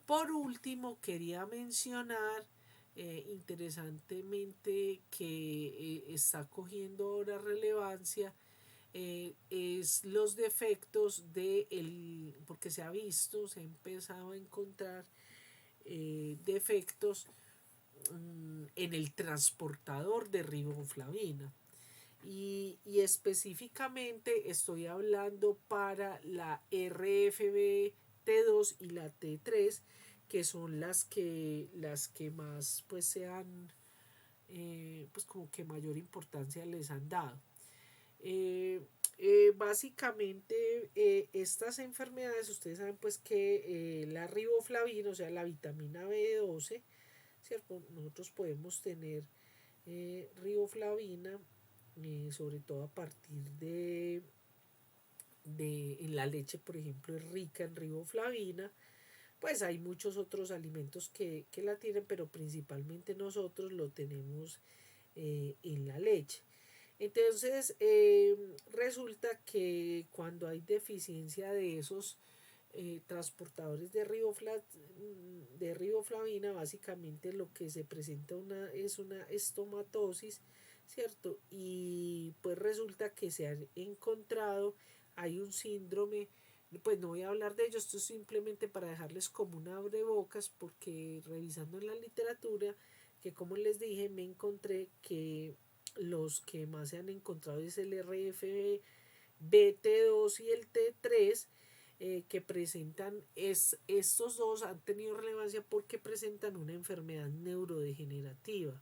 Por último, quería mencionar interesantemente que está cogiendo ahora relevancia, es los defectos porque se ha visto, se ha empezado a encontrar defectos en el transportador de riboflavina. Y específicamente estoy hablando para la RFB T2 y la T3, que son las que más pues sean pues como que mayor importancia les han dado. Eh, Básicamente estas enfermedades, ustedes saben pues que la riboflavina, o sea la vitamina B12, ¿cierto? Nosotros podemos tener riboflavina, sobre todo a partir en la leche, por ejemplo, es rica en riboflavina. Pues hay muchos otros alimentos que la tienen, pero principalmente nosotros lo tenemos en la leche. Entonces, resulta que cuando hay deficiencia de esos transportadores de riboflavina, básicamente lo que se presenta es una estomatosis, ¿cierto? Y pues resulta que se han encontrado, hay un síndrome, pues no voy a hablar de ello, esto es simplemente para dejarles como un abrebocas, porque revisando en la literatura, que como les dije, me encontré que los que más se han encontrado es el RFB BT2 y el T3, que presentan, estos dos han tenido relevancia porque presentan una enfermedad neurodegenerativa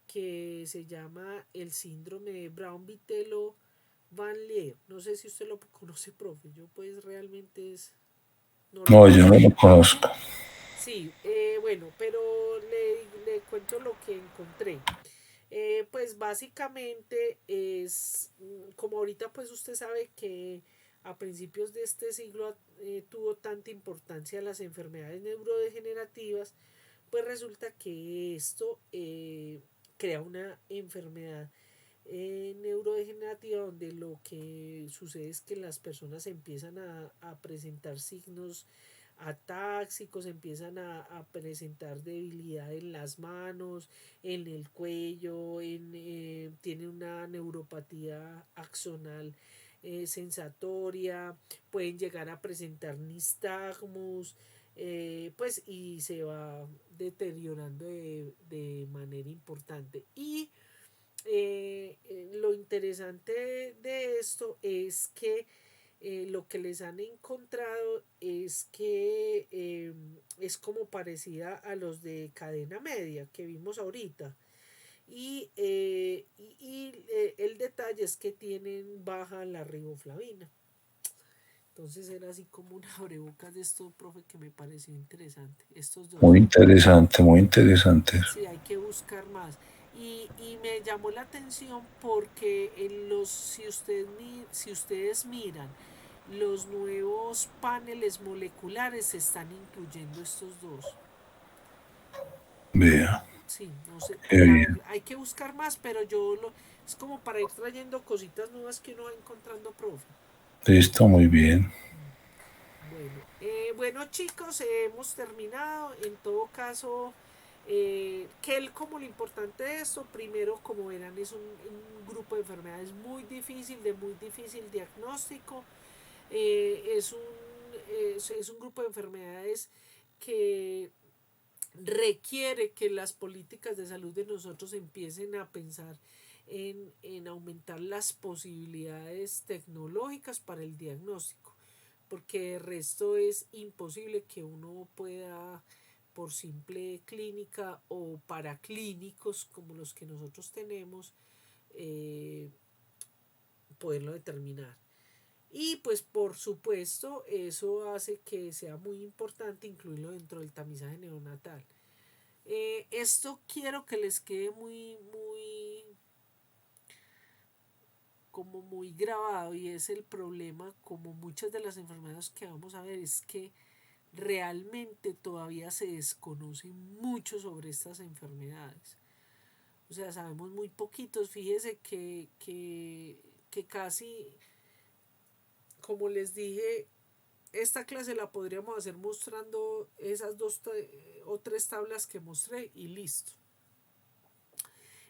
que se llama el síndrome de Brown-Vitello Van Leer. No sé si usted lo conoce, profe. Yo pues realmente no lo No, yo no conozco. lo conozco. Sí, bueno, pero le cuento lo que encontré. Pues básicamente es, como ahorita pues usted sabe que a principios de este siglo tuvo tanta importancia las enfermedades neurodegenerativas, pues resulta que esto crea una enfermedad neurodegenerativa donde lo que sucede es que las personas empiezan a presentar signos atáxicos, empiezan a presentar debilidad en las manos, en el cuello, tiene una neuropatía axonal sensatoria, pueden llegar a presentar nistagmus, pues y se va deteriorando de manera importante. Y lo interesante de esto es que lo que les han encontrado es que es como parecida a los de cadena media que vimos ahorita. El detalle es que tienen baja la riboflavina. Entonces era así como un abrebocas de esto, profe, que me pareció interesante. Estos dos. Muy interesante, muy interesante. Sí, hay que buscar más. Y me llamó la atención porque si ustedes miran, los nuevos paneles moleculares se están incluyendo estos dos. Vea, Sí, no sé, qué bien. hay que buscar más, pero es como para ir trayendo cositas nuevas que uno va encontrando, profe. Listo, muy bien. Bueno chicos, hemos terminado. En todo caso, como lo importante de esto, primero, como verán, es un grupo de enfermedades muy difícil, de muy difícil diagnóstico. Es un grupo de enfermedades que requiere que las políticas de salud de nosotros empiecen a pensar en aumentar las posibilidades tecnológicas para el diagnóstico, porque el resto es imposible que uno pueda, por simple clínica o para clínicos como los que nosotros tenemos, eh, poderlo determinar. Y pues por supuesto eso hace que sea muy importante incluirlo dentro del tamizaje neonatal. Esto quiero que les quede como muy grabado, y es el problema, como muchas de las enfermedades que vamos a ver, es que realmente todavía se desconoce mucho sobre estas enfermedades. O sea, sabemos muy poquitos. Fíjese que casi, como les dije, esta clase la podríamos hacer mostrando esas o tres tablas que mostré y listo.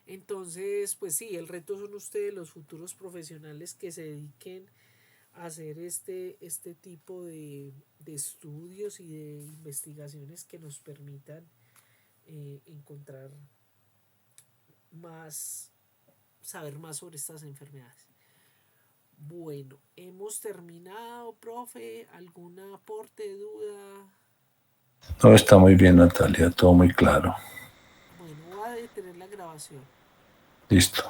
Entonces, pues sí, el reto son ustedes, los futuros profesionales que se dediquen a hacer este tipo de estudios y de investigaciones que nos permitan encontrar más, saber más sobre estas enfermedades. Bueno, hemos terminado, profe. ¿Algún aporte, duda? Todo está muy bien, Natalia, todo muy claro. Bueno, voy a detener la grabación. Listo.